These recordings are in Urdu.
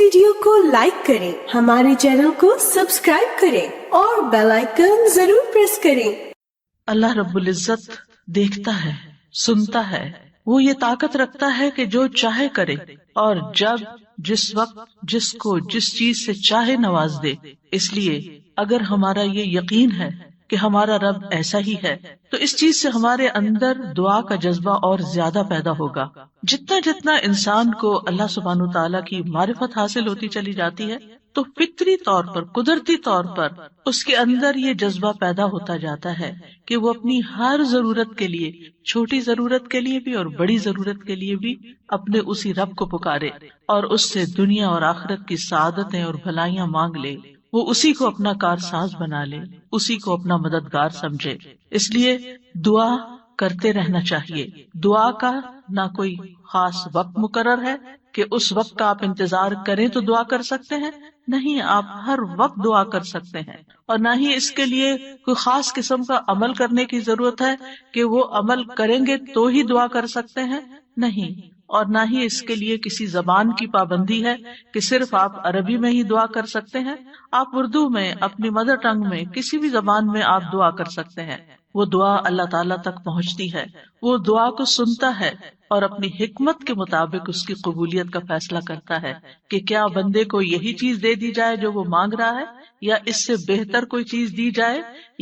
ویڈیو کو لائک کریں، ہمارے چینل کو سبسکرائب کریں اور بیل آئیکن ضرور پریس کریں۔ اللہ رب العزت دیکھتا ہے، سنتا ہے، وہ یہ طاقت رکھتا ہے کہ جو چاہے کرے اور جب جس وقت جس کو جس چیز سے چاہے نواز دے۔ اس لیے اگر ہمارا یہ یقین ہے کہ ہمارا رب ایسا ہی ہے تو اس چیز سے ہمارے اندر دعا کا جذبہ اور زیادہ پیدا ہوگا۔ جتنا جتنا انسان کو اللہ سبحانہ تعالیٰ کی معرفت حاصل ہوتی چلی جاتی ہے تو فطری طور پر، قدرتی طور پر اس کے اندر یہ جذبہ پیدا ہوتا جاتا ہے کہ وہ اپنی ہر ضرورت کے لیے، چھوٹی ضرورت کے لیے بھی اور بڑی ضرورت کے لیے بھی اپنے اسی رب کو پکارے اور اس سے دنیا اور آخرت کی سعادتیں اور بھلائیاں مانگ لے۔ وہ اسی کو اپنا کارساز بنا لے، اسی کو اپنا مددگار سمجھے۔ اس لیے دعا کرتے رہنا چاہیے۔ دعا کا نہ کوئی خاص وقت مقرر ہے کہ اس وقت کا آپ انتظار کریں تو دعا کر سکتے ہیں، نہیں، آپ ہر وقت دعا کر سکتے ہیں، اور نہ ہی اس کے لیے کوئی خاص قسم کا عمل کرنے کی ضرورت ہے کہ وہ عمل کریں گے تو ہی دعا کر سکتے ہیں، نہیں، اور نہ ہی اس کے لیے کسی زبان کی پابندی ہے کہ صرف آپ عربی میں ہی دعا کر سکتے ہیں۔ آپ اردو میں، اپنی مدر ٹنگ میں، کسی بھی زبان میں آپ دعا کر سکتے ہیں۔ وہ دعا اللہ تعالیٰ تک پہنچتی ہے، وہ دعا کو سنتا ہے اور اپنی حکمت کے مطابق اس کی قبولیت کا فیصلہ کرتا ہے کہ کیا بندے کو یہی چیز دے دی جائے جو وہ مانگ رہا ہے، یا اس سے بہتر کوئی چیز دی جائے،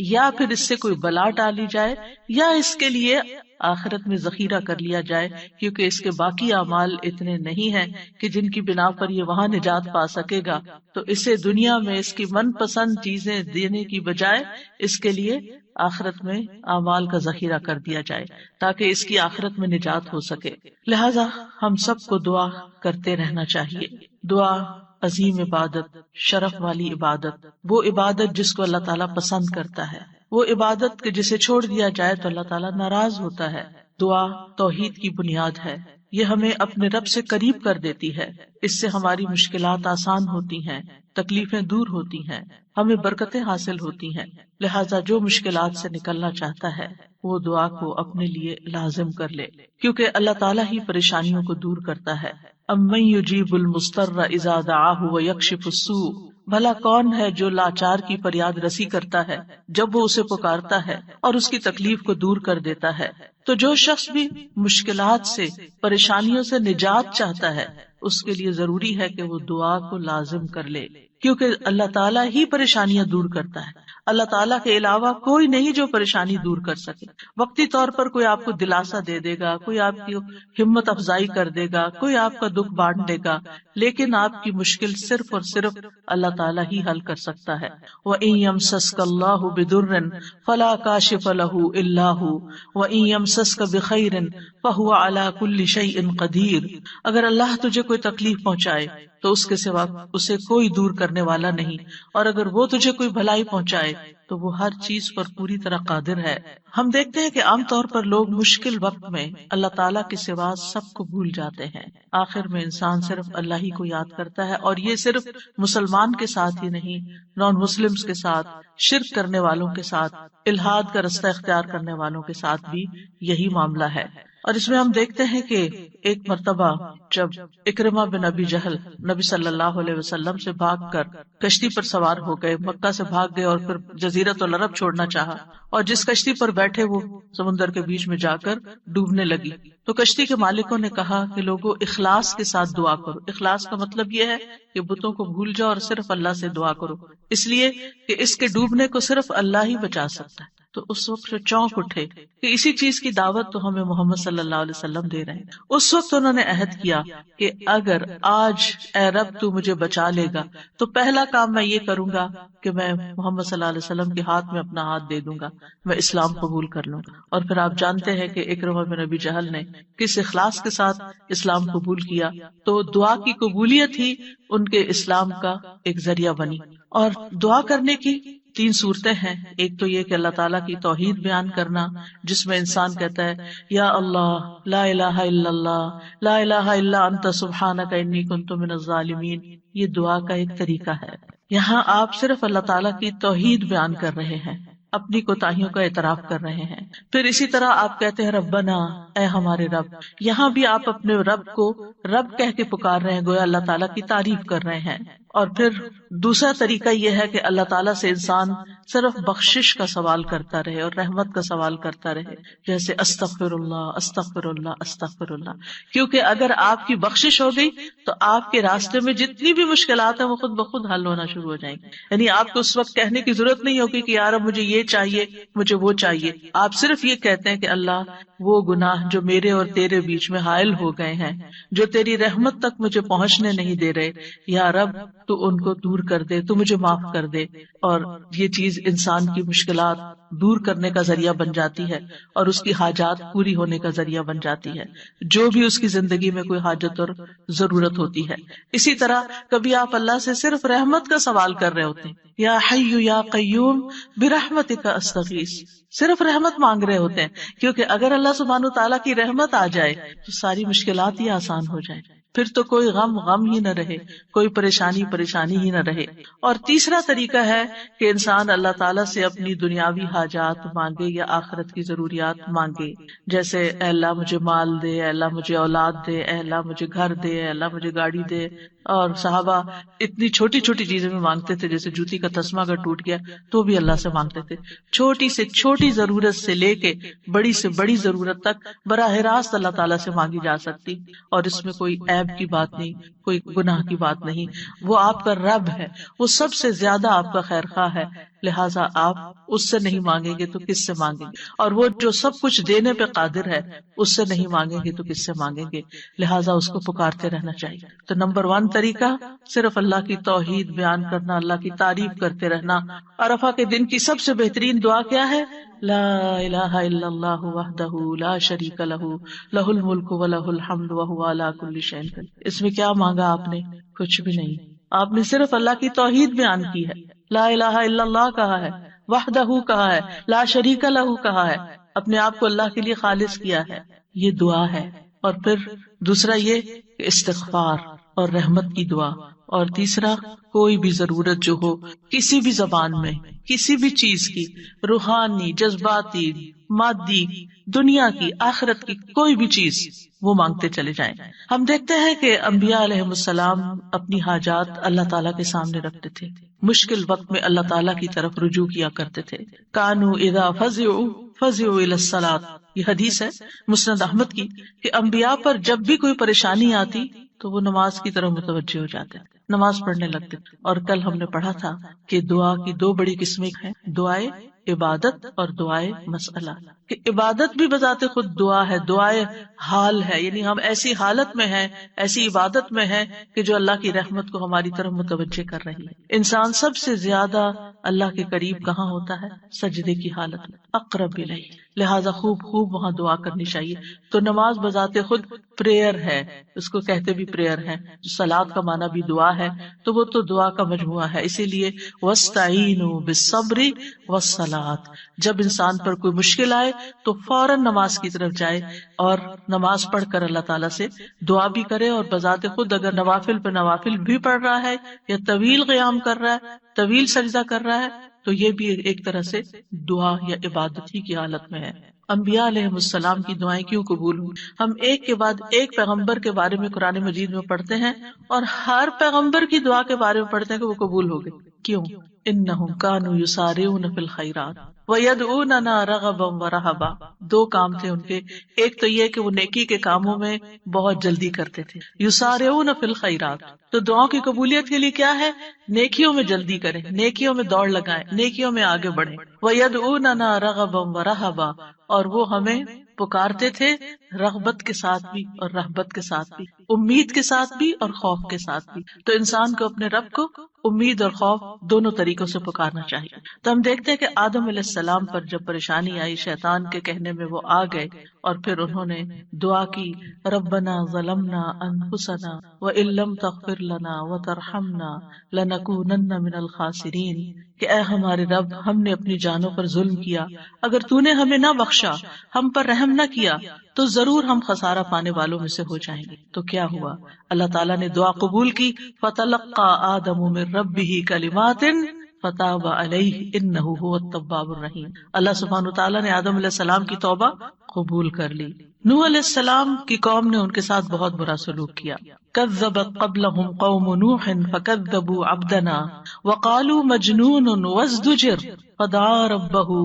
یا پھر اس سے کوئی بلا ٹالی جائے، یا اس کے لیے آخرت میں ذخیرہ کر لیا جائے، کیونکہ اس کے باقی اعمال اتنے نہیں ہیں کہ جن کی بنا پر یہ وہاں نجات پا سکے گا، تو اسے دنیا میں اس کی من پسند چیزیں دینے کی بجائے اس کے لیے آخرت میں اعمال کا ذخیرہ کر دیا جائے تاکہ اس کی آخرت میں نجات ہو سکے۔ لہذا ہم سب کو دعا کرتے رہنا چاہیے۔ دعا عظیم عبادت، شرف والی عبادت، وہ عبادت جس کو اللہ تعالیٰ پسند کرتا ہے، وہ عبادت کہ جسے چھوڑ دیا جائے تو اللہ تعالیٰ ناراض ہوتا ہے۔ دعا توحید کی بنیاد ہے، یہ ہمیں اپنے رب سے قریب کر دیتی ہے، اس سے ہماری مشکلات آسان ہوتی ہیں، تکلیفیں دور ہوتی ہیں، ہمیں برکتیں حاصل ہوتی ہیں۔ لہٰذا جو مشکلات سے نکلنا چاہتا ہے وہ دعا کو اپنے لیے لازم کر لے، کیونکہ اللہ تعالیٰ ہی پریشانیوں کو دور کرتا ہے۔ امن یجیب المضطر اذا دعاہ ویکشف السوء، بھلا کون ہے جو لاچار کی فریاد رسی کرتا ہے جب وہ اسے پکارتا ہے اور اس کی تکلیف کو دور کر دیتا ہے۔ تو جو شخص بھی مشکلات سے، پریشانیوں سے نجات چاہتا ہے اس کے لیے ضروری ہے کہ وہ دعا کو لازم کر لے، کیونکہ اللہ تعالیٰ ہی پریشانیاں دور کرتا ہے۔ اللہ تعالیٰ کے علاوہ کوئی نہیں جو پریشانی دور کر سکے۔ وقتی طور پر کوئی آپ کو دلاسا دے دے گا، کوئی آپ کی ہمت افزائی کر دے گا، کوئی آپ کا دکھ بانٹ دے گا، لیکن آپ کی مشکل صرف اور صرف اللہ تعالیٰ ہی حل کر سکتا ہے۔ وَإِن يَمْسَسْكَ اللَّهُ بِضُرٍّ فَلَا كَاشِفَ لَهُ إِلَّا هُوَ وَإِن يَمْسَسْكَ بِخَيْرٍ فَهُوَ عَلَى كُلِّ شَيْءٍ قَدِيرٌ، اگر اللہ تجھے کوئی تکلیف پہنچائے تو اس کے سوا اسے کوئی دور کرنے والا نہیں، اور اگر وہ تجھے کوئی بھلائی پہنچائے تو وہ ہر چیز پر پوری طرح قادر ہے۔ ہم دیکھتے ہیں کہ عام طور پر لوگ مشکل وقت میں اللہ تعالیٰ کے سوا سب کو بھول جاتے ہیں۔ آخر میں انسان صرف اللہ ہی کو یاد کرتا ہے، اور یہ صرف مسلمان کے ساتھ ہی نہیں، نان مسلمز کے ساتھ، شرک کرنے والوں کے ساتھ، الحاد کا رستہ اختیار کرنے والوں کے ساتھ بھی یہی معاملہ ہے۔ اور اس میں ہم دیکھتے ہیں کہ ایک مرتبہ جب اکرمہ بن ابی جہل نبی صلی اللہ علیہ وسلم سے بھاگ کر کشتی پر سوار ہو گئے، مکہ سے بھاگ گئے اور پھر جزیرۃ العرب چھوڑنا چاہا، اور جس کشتی پر بیٹھے وہ سمندر کے بیچ میں جا کر ڈوبنے لگی، تو کشتی کے مالکوں نے کہا کہ لوگوں اخلاص کے ساتھ دعا کرو۔ اخلاص کا مطلب یہ ہے کہ بتوں کو بھول جاؤ اور صرف اللہ سے دعا کرو، اس لیے کہ اس کے ڈوبنے کو صرف اللہ ہی بچا سکتا ہے۔ تو اس وقت چونک اٹھے کہ اسی چیز کی دعوت تو ہمیں محمد صلی اللہ علیہ وسلم دے رہے ہیں۔ اس وقت انہوں نے عہد کیا کہ اگر آج اے رب تو مجھے بچا لے گا تو پہلا کام میں یہ کروں گا کہ میں محمد صلی اللہ علیہ وسلم کے ہاتھ میں اپنا ہاتھ دے دوں گا، میں اسلام قبول کر لوں گا۔ اور پھر آپ جانتے ہیں کہ اکرمہ بن ابی جہل نے کس اخلاص کے ساتھ اسلام قبول کیا، تو دعا کی قبولیت ہی ان کے اسلام کا ایک ذریعہ بنی۔ اور دعا کرنے کی 3 صورتیں ہیں۔ ایک تو یہ کہ اللہ تعالیٰ کی توحید بیان کرنا، جس میں انسان کہتا ہے یا اللہ لا الہ الا اللہ لا الہ الا انت سبحانک انی کنت من الظالمین، یہ دعا کا ایک طریقہ ہے۔ یہاں آپ صرف اللہ تعالیٰ کی توحید بیان کر رہے ہیں اپنی کوتاہیوں کا اعتراف کر رہے ہیں. پھر اسی طرح آپ کہتے ہیں ربنا، اے ہمارے رب. یہاں بھی آپ اپنے رب کو رب کہہ کے پکار رہے ہیں، گویا اللہ تعالیٰ کی تعریف کر رہے ہیں. اور پھر دوسرا طریقہ یہ ہے کہ اللہ تعالیٰ سے انسان صرف بخشش کا سوال کرتا رہے اور رحمت کا سوال کرتا رہے، جیسے استغفر اللہ استغفر اللہ استغفر اللہ. کیونکہ اگر آپ کی بخشش ہو گئی تو آپ کے راستے میں جتنی بھی مشکلات ہیں وہ خود بخود حل ہونا شروع ہو جائیں گی. یعنی آپ کو اس وقت کہنے کی ضرورت نہیں ہوگی کہ یار اب مجھے یہ چاہیے، مجھے وہ چاہیے. آپ صرف یہ کہتے ہیں کہ اللہ وہ گناہ جو میرے اور تیرے بیچ میں حائل ہو گئے ہیں، جو تیری رحمت تک مجھے پہنچنے نہیں دے رہے، یا رب تو ان کو دور کر دے، تو مجھے معاف کر دے. اور یہ چیز انسان کی مشکلات دور کرنے کا ذریعہ بن جاتی ہے اور اس کی حاجات پوری ہونے کا ذریعہ بن جاتی ہے، جو بھی اس کی زندگی میں کوئی حاجت اور ضرورت ہوتی ہے. اسی طرح کبھی آپ اللہ سے صرف رحمت کا سوال کر رہے ہوتے ہیں، یا حی یا قیوم برحمتک استغیث، صرف رحمت مانگ رہے ہوتے ہیں. کیونکہ اگر اللہ سبحانہ تعالیٰ کی رحمت آ جائے تو ساری مشکلات ہی آسان ہو جائیں، پھر تو کوئی غم ہی نہ رہے، کوئی پریشانی ہی نہ رہے. اور تیسرا طریقہ ہے کہ انسان اللہ تعالیٰ سے اپنی دنیاوی حاجات مانگے یا آخرت کی ضروریات مانگے، جیسے اے اللہ مجھے مال دے، اے اللہ مجھے اولاد دے، اے اللہ مجھے گھر دے، اے اللہ مجھے گاڑی دے. اور صحابہ اتنی چھوٹی چھوٹی چیزیں بھی مانگتے تھے، جیسے جوتی کا تسمہ اگر ٹوٹ گیا تو بھی اللہ سے مانگتے تھے. چھوٹی سے چھوٹی ضرورت سے لے کے بڑی سے بڑی ضرورت تک براہ راست اللہ تعالیٰ سے مانگی جا سکتی، اور اس میں کوئی عیب کی بات نہیں، کوئی گناہ کی بات نہیں. وہ آپ کا رب ہے، وہ سب سے زیادہ آپ کا خیر خواہ ہے، لہٰذا آپ اس سے نہیں مانگیں گے تو کس سے مانگیں گے؟ اور وہ جو سب کچھ دینے پہ قادر ہے، اس سے نہیں مانگیں گے تو کس سے مانگیں گے؟ لہٰذا اس کو پکارتے رہنا چاہیے. تو نمبر 1 طریقہ صرف اللہ کی توحید بیان کرنا، اللہ کی تعریف کرتے رہنا. عرفہ کے دن کی سب سے بہترین دعا کیا ہے؟ لا الہ الا اللہ وحدہ لا شریک لہ لہ الملک ولہ الحمد وہو علی کل شیء قدیر. اس میں کیا مانگا آپ نے؟ کچھ بھی نہیں. آپ نے صرف اللہ کی توحید بیان کی ہے، لا الہ الا اللہ کہا ہے، وحدہ کہا ہے، لا شریک لہ کہا ہے، اپنے آپ کو اللہ کے لیے خالص کیا ہے. یہ دعا ہے. اور پھر دوسرا یہ کہ استغفار اور رحمت کی دعا. اور تیسرا کوئی بھی ضرورت جو ہو کسی بھی زبان میں، کسی بھی چیز کی، روحانی، جذباتی، مادی، دنیا کی، آخرت کی، کوئی بھی چیز وہ مانگتے چلے جائیں. ہم دیکھتے ہیں کہ انبیاء علیہ السلام اپنی حاجات اللہ تعالیٰ کے سامنے رکھتے تھے، مشکل وقت میں اللہ تعالیٰ کی طرف رجوع کیا کرتے تھے. کانوا اذا فزعوا الى الصلاۃ، یہ حدیث ہے مسند احمد کی، کہ انبیاء پر جب بھی کوئی پریشانی آتی تو وہ نماز کی طرف متوجہ ہو جاتے، نماز پڑھنے لگتے. اور کل ہم نے پڑھا تھا کہ دعا کی 2 بڑی قسمیں ہیں، دعائے عبادت اور دعائے مسئلہ. کہ عبادت بھی بذات خود دعا ہے، دعائے حال ہے، یعنی ہم ایسی حالت میں ہیں، ایسی عبادت میں ہیں کہ جو اللہ کی رحمت کو ہماری طرف متوجہ کر رہی ہے. انسان سب سے زیادہ اللہ کے قریب کہاں ہوتا ہے؟ سجدے کی حالت میں، اقرب الیہ. لہٰذا خوب وہاں دعا کرنی چاہیے. تو نماز بذات خود پریئر ہے، اس کو کہتے بھی پریئر ہے. صلاۃ کا معنی بھی دعا ہے، تو وہ تو دعا کا مجموعہ ہے. اسی لیے وَاسْتَعِینُوا بِالصَّبْرِ وَالصَّلَاةِ، جب انسان پر کوئی مشکل آئے تو فوراً نماز کی طرف جائے اور نماز پڑھ کر اللہ تعالیٰ سے دعا بھی کرے. اور بذات خود اگر نوافل پہ نوافل بھی پڑھ رہا ہے یا طویل قیام کر رہا ہے، طویل سجدہ کر رہا ہے، تو یہ بھی ایک طرح سے دعا یا عبادت ہی کی حالت میں ہے. انبیاء علیہ السلام کی دعائیں کیوں قبول ہوئی؟ ہم ایک کے بعد ایک پیغمبر کے بارے میں قرآن مجید میں پڑھتے ہیں، اور ہر پیغمبر کی دعا کے بارے میں پڑھتے ہیں کہ وہ قبول ہو گئی. کیوں؟ انہم کانوا یسارعون فی الخیرات ویدعوننا رغبا ورہبا. 2 کام تھے ان کے. ایک تو یہ کہ وہ نیکی کے کاموں میں بہت جلدی کرتے تھے، یسارعون فی الخیرات. تو دعاؤں کی قبولیت کے لیے کیا ہے؟ نیکیوں میں جلدی کریں، نیکیوں میں دوڑ لگائیں، نیکیوں میں آگے بڑھیں. ویدعوننا رغبا ورہبا، اور وہ ہمیں پکارتے تھے رغبت کے ساتھ بھی اور رہبت کے ساتھ بھی، امید کے ساتھ بھی اور خوف کے ساتھ بھی. تو انسان کو اپنے رب کو امید اور خوف دونوں طریقوں سے پکارنا چاہیے. تو ہم دیکھتے ہیں کہ آدم علیہ السلام پر جب پریشانی آئی، شیطان کے کہنے میں وہ آ گئے اور پھر انہوں نے دعا کی، ربنا ظلمنا انفسنا وان لم تغفر لنا وترحمنا لنکونن من الخاسرین. کہ اے ہمارے رب، ہم نے اپنی جانوں پر ظلم کیا، اگر تو نے ہمیں نہ بخشا، ہم پر رحم نہ کیا، تو ضرور ہم خسارہ پانے والوں میں سے ہو جائیں گے. تو کیا ہوا؟ اللہ تعالیٰ نے دعا قبول کی. فتلقى آدم من ربه کلمات فتاب علیہ انہ هو التواب الرحیم. اللہ سبحانہ تعالیٰ نے آدم علیہ السلام کی توبہ قبول کر لی. نوح علیہ السلام کی قوم نے ان کے ساتھ بہت برا سلوک کیا. کذبت قبلہم قوم نوح فکذبوا عبدنا وقالوا مجنون وازدجر فدعا ربہ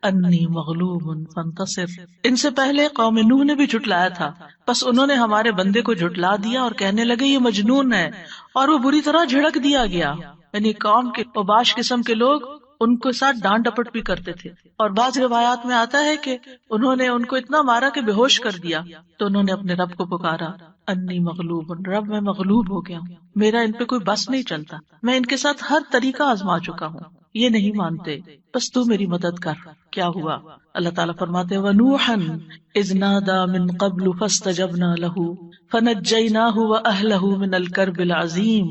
انی مغلوب فانتصر. ان سے پہلے قوم نوح نے بھی جھٹلایا تھا، بس انہوں نے ہمارے بندے کو جھٹلا دیا اور کہنے لگے یہ مجنون ہے، اور وہ بری طرح جھڑک دیا گیا. یعنی قوم کے اوباش قسم کے لوگ ان کے ساتھ ڈانٹ ڈپٹ بھی کرتے تھے. اور بعض روایات میں آتا ہے کہ انہوں نے ان کو اتنا مارا کہ بے ہوش کر دیا. تو انہوں نے اپنے رب کو پکارا، انی مغلوب، رب میں مغلوب ہو گیا ہوں، میرا ان پہ کوئی بس نہیں چلتا، میں ان کے ساتھ ہر طریقہ آزما چکا ہوں، یہ نہیں مانتے، بس تو میری مدد کر. کیا ہوا؟ اللہ تعالیٰ فرماتے ہیں وَنُوحًا إِذْ نَادَى مِن قَبْلُ فَاسْتَجَبْنَا لَهُ فَنَجَّيْنَاهُ وَأَهْلَهُ مِنَ الْكَرْبِ الْعَظِيمِ.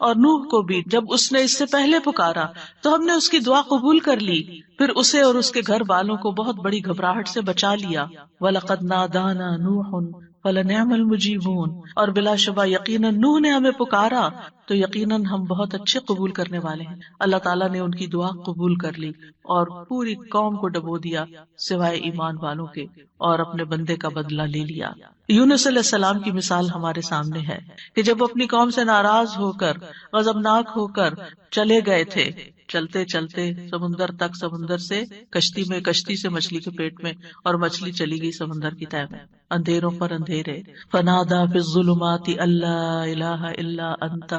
اور نوح کو بھی جب اس نے اس سے پہلے پکارا تو ہم نے اس کی دعا قبول کر لی، پھر اسے اور اس کے گھر والوں کو بہت بڑی گھبراہٹ سے بچا لیا. وَلَقَدْ نَادَانَا نُوحٌ فَلَنِعْمَ الْمُجِيبُونَ. اور بلا شبہ یقیناً نوح نے ہمیں پکارا تو یقیناً ہم بہت اچھے قبول کرنے والے ہیں. اللہ تعالیٰ نے ان کی دعا قبول کر لی اور پوری قوم کو ڈبو دیا سوائے ایمان والوں کے، اور اپنے بندے کا بدلہ لے لیا. یونس علیہ السلام کی مثال ہمارے سامنے ہے کہ جب اپنی قوم سے ناراض ہو کر، غضبناک ہو کر چلے گئے تھے، چلتے چلتے سمندر تک، سمندر سے کشتی میں، کشتی سے مچھلی کے پیٹ میں، اور مچھلی چلی گئی سمندر کی تہہ میں، اندھیروں پر اندھیرے. فنادا فی الظلمات اللہ الہ الا انت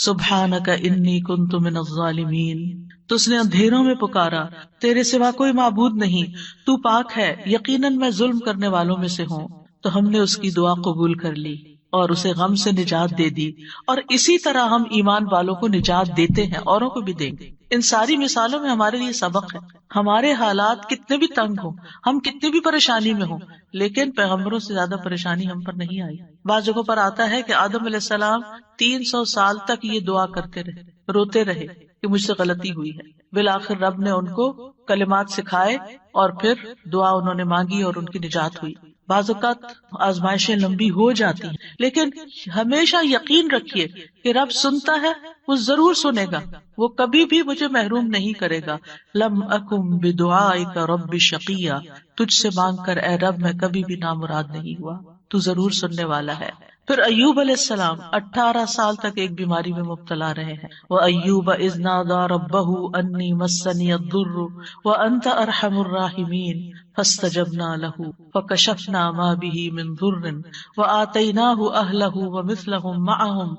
سبحانک انی کنت من الظالمین. تو اس نے اندھیروں میں پکارا، تیرے سوا کوئی معبود نہیں، تو پاک ہے، یقیناً میں ظلم کرنے والوں میں سے ہوں. تو ہم نے اس کی دعا قبول کر لی اور اسے غم سے نجات دے دی، اور اسی طرح ہم ایمان والوں کو نجات دیتے ہیں، اوروں کو بھی دیں گے. ان ساری مثالوں میں ہمارے لیے سبق ہے. ہمارے حالات کتنے بھی تنگ ہوں، ہم کتنی بھی پریشانی میں ہوں، لیکن پیغمبروں سے زیادہ پریشانی ہم پر نہیں آئی. بعض جگہوں پر آتا ہے کہ آدم علیہ السلام 300 سال تک یہ دعا کرتے رہے، روتے رہے کہ مجھ سے غلطی ہوئی ہے. بالآخر رب نے ان کو کلمات سکھائے اور پھر دعا انہوں نے مانگی اور ان کی نجات ہوئی. بعض اوقات آزمائشیں لمبی ہو جاتی ہیں، لیکن ہمیشہ یقین رکھیے کہ رب سنتا ہے، وہ ضرور سنے گا، وہ کبھی بھی مجھے محروم نہیں کرے گا. لم اکم بدعائک رب شقیہ، تجھ سے مانگ کر اے رب میں کبھی بھی نامراد نہیں ہوا، تو ضرور سننے والا ہے. پھر ایوب علیہ السلام 18 سال تک ایک بیماری میں مبتلا رہے ہیں. وَأَيُّوبَ إِذْ نَادَى رَبَّهُ أَنِّي مَسَّنِيَ الضُّرُّ وَأَنْتَ أَرْحَمُ الرَّاحِمِينَ فَاسْتَجَبْنَا لَهُ فَكَشَفْنَا مَا بِهِ مِنْ ضُرٍّ وَآتَيْنَاهُ أَهْلَهُ وَمِثْلَهُمْ مَعَهُمْ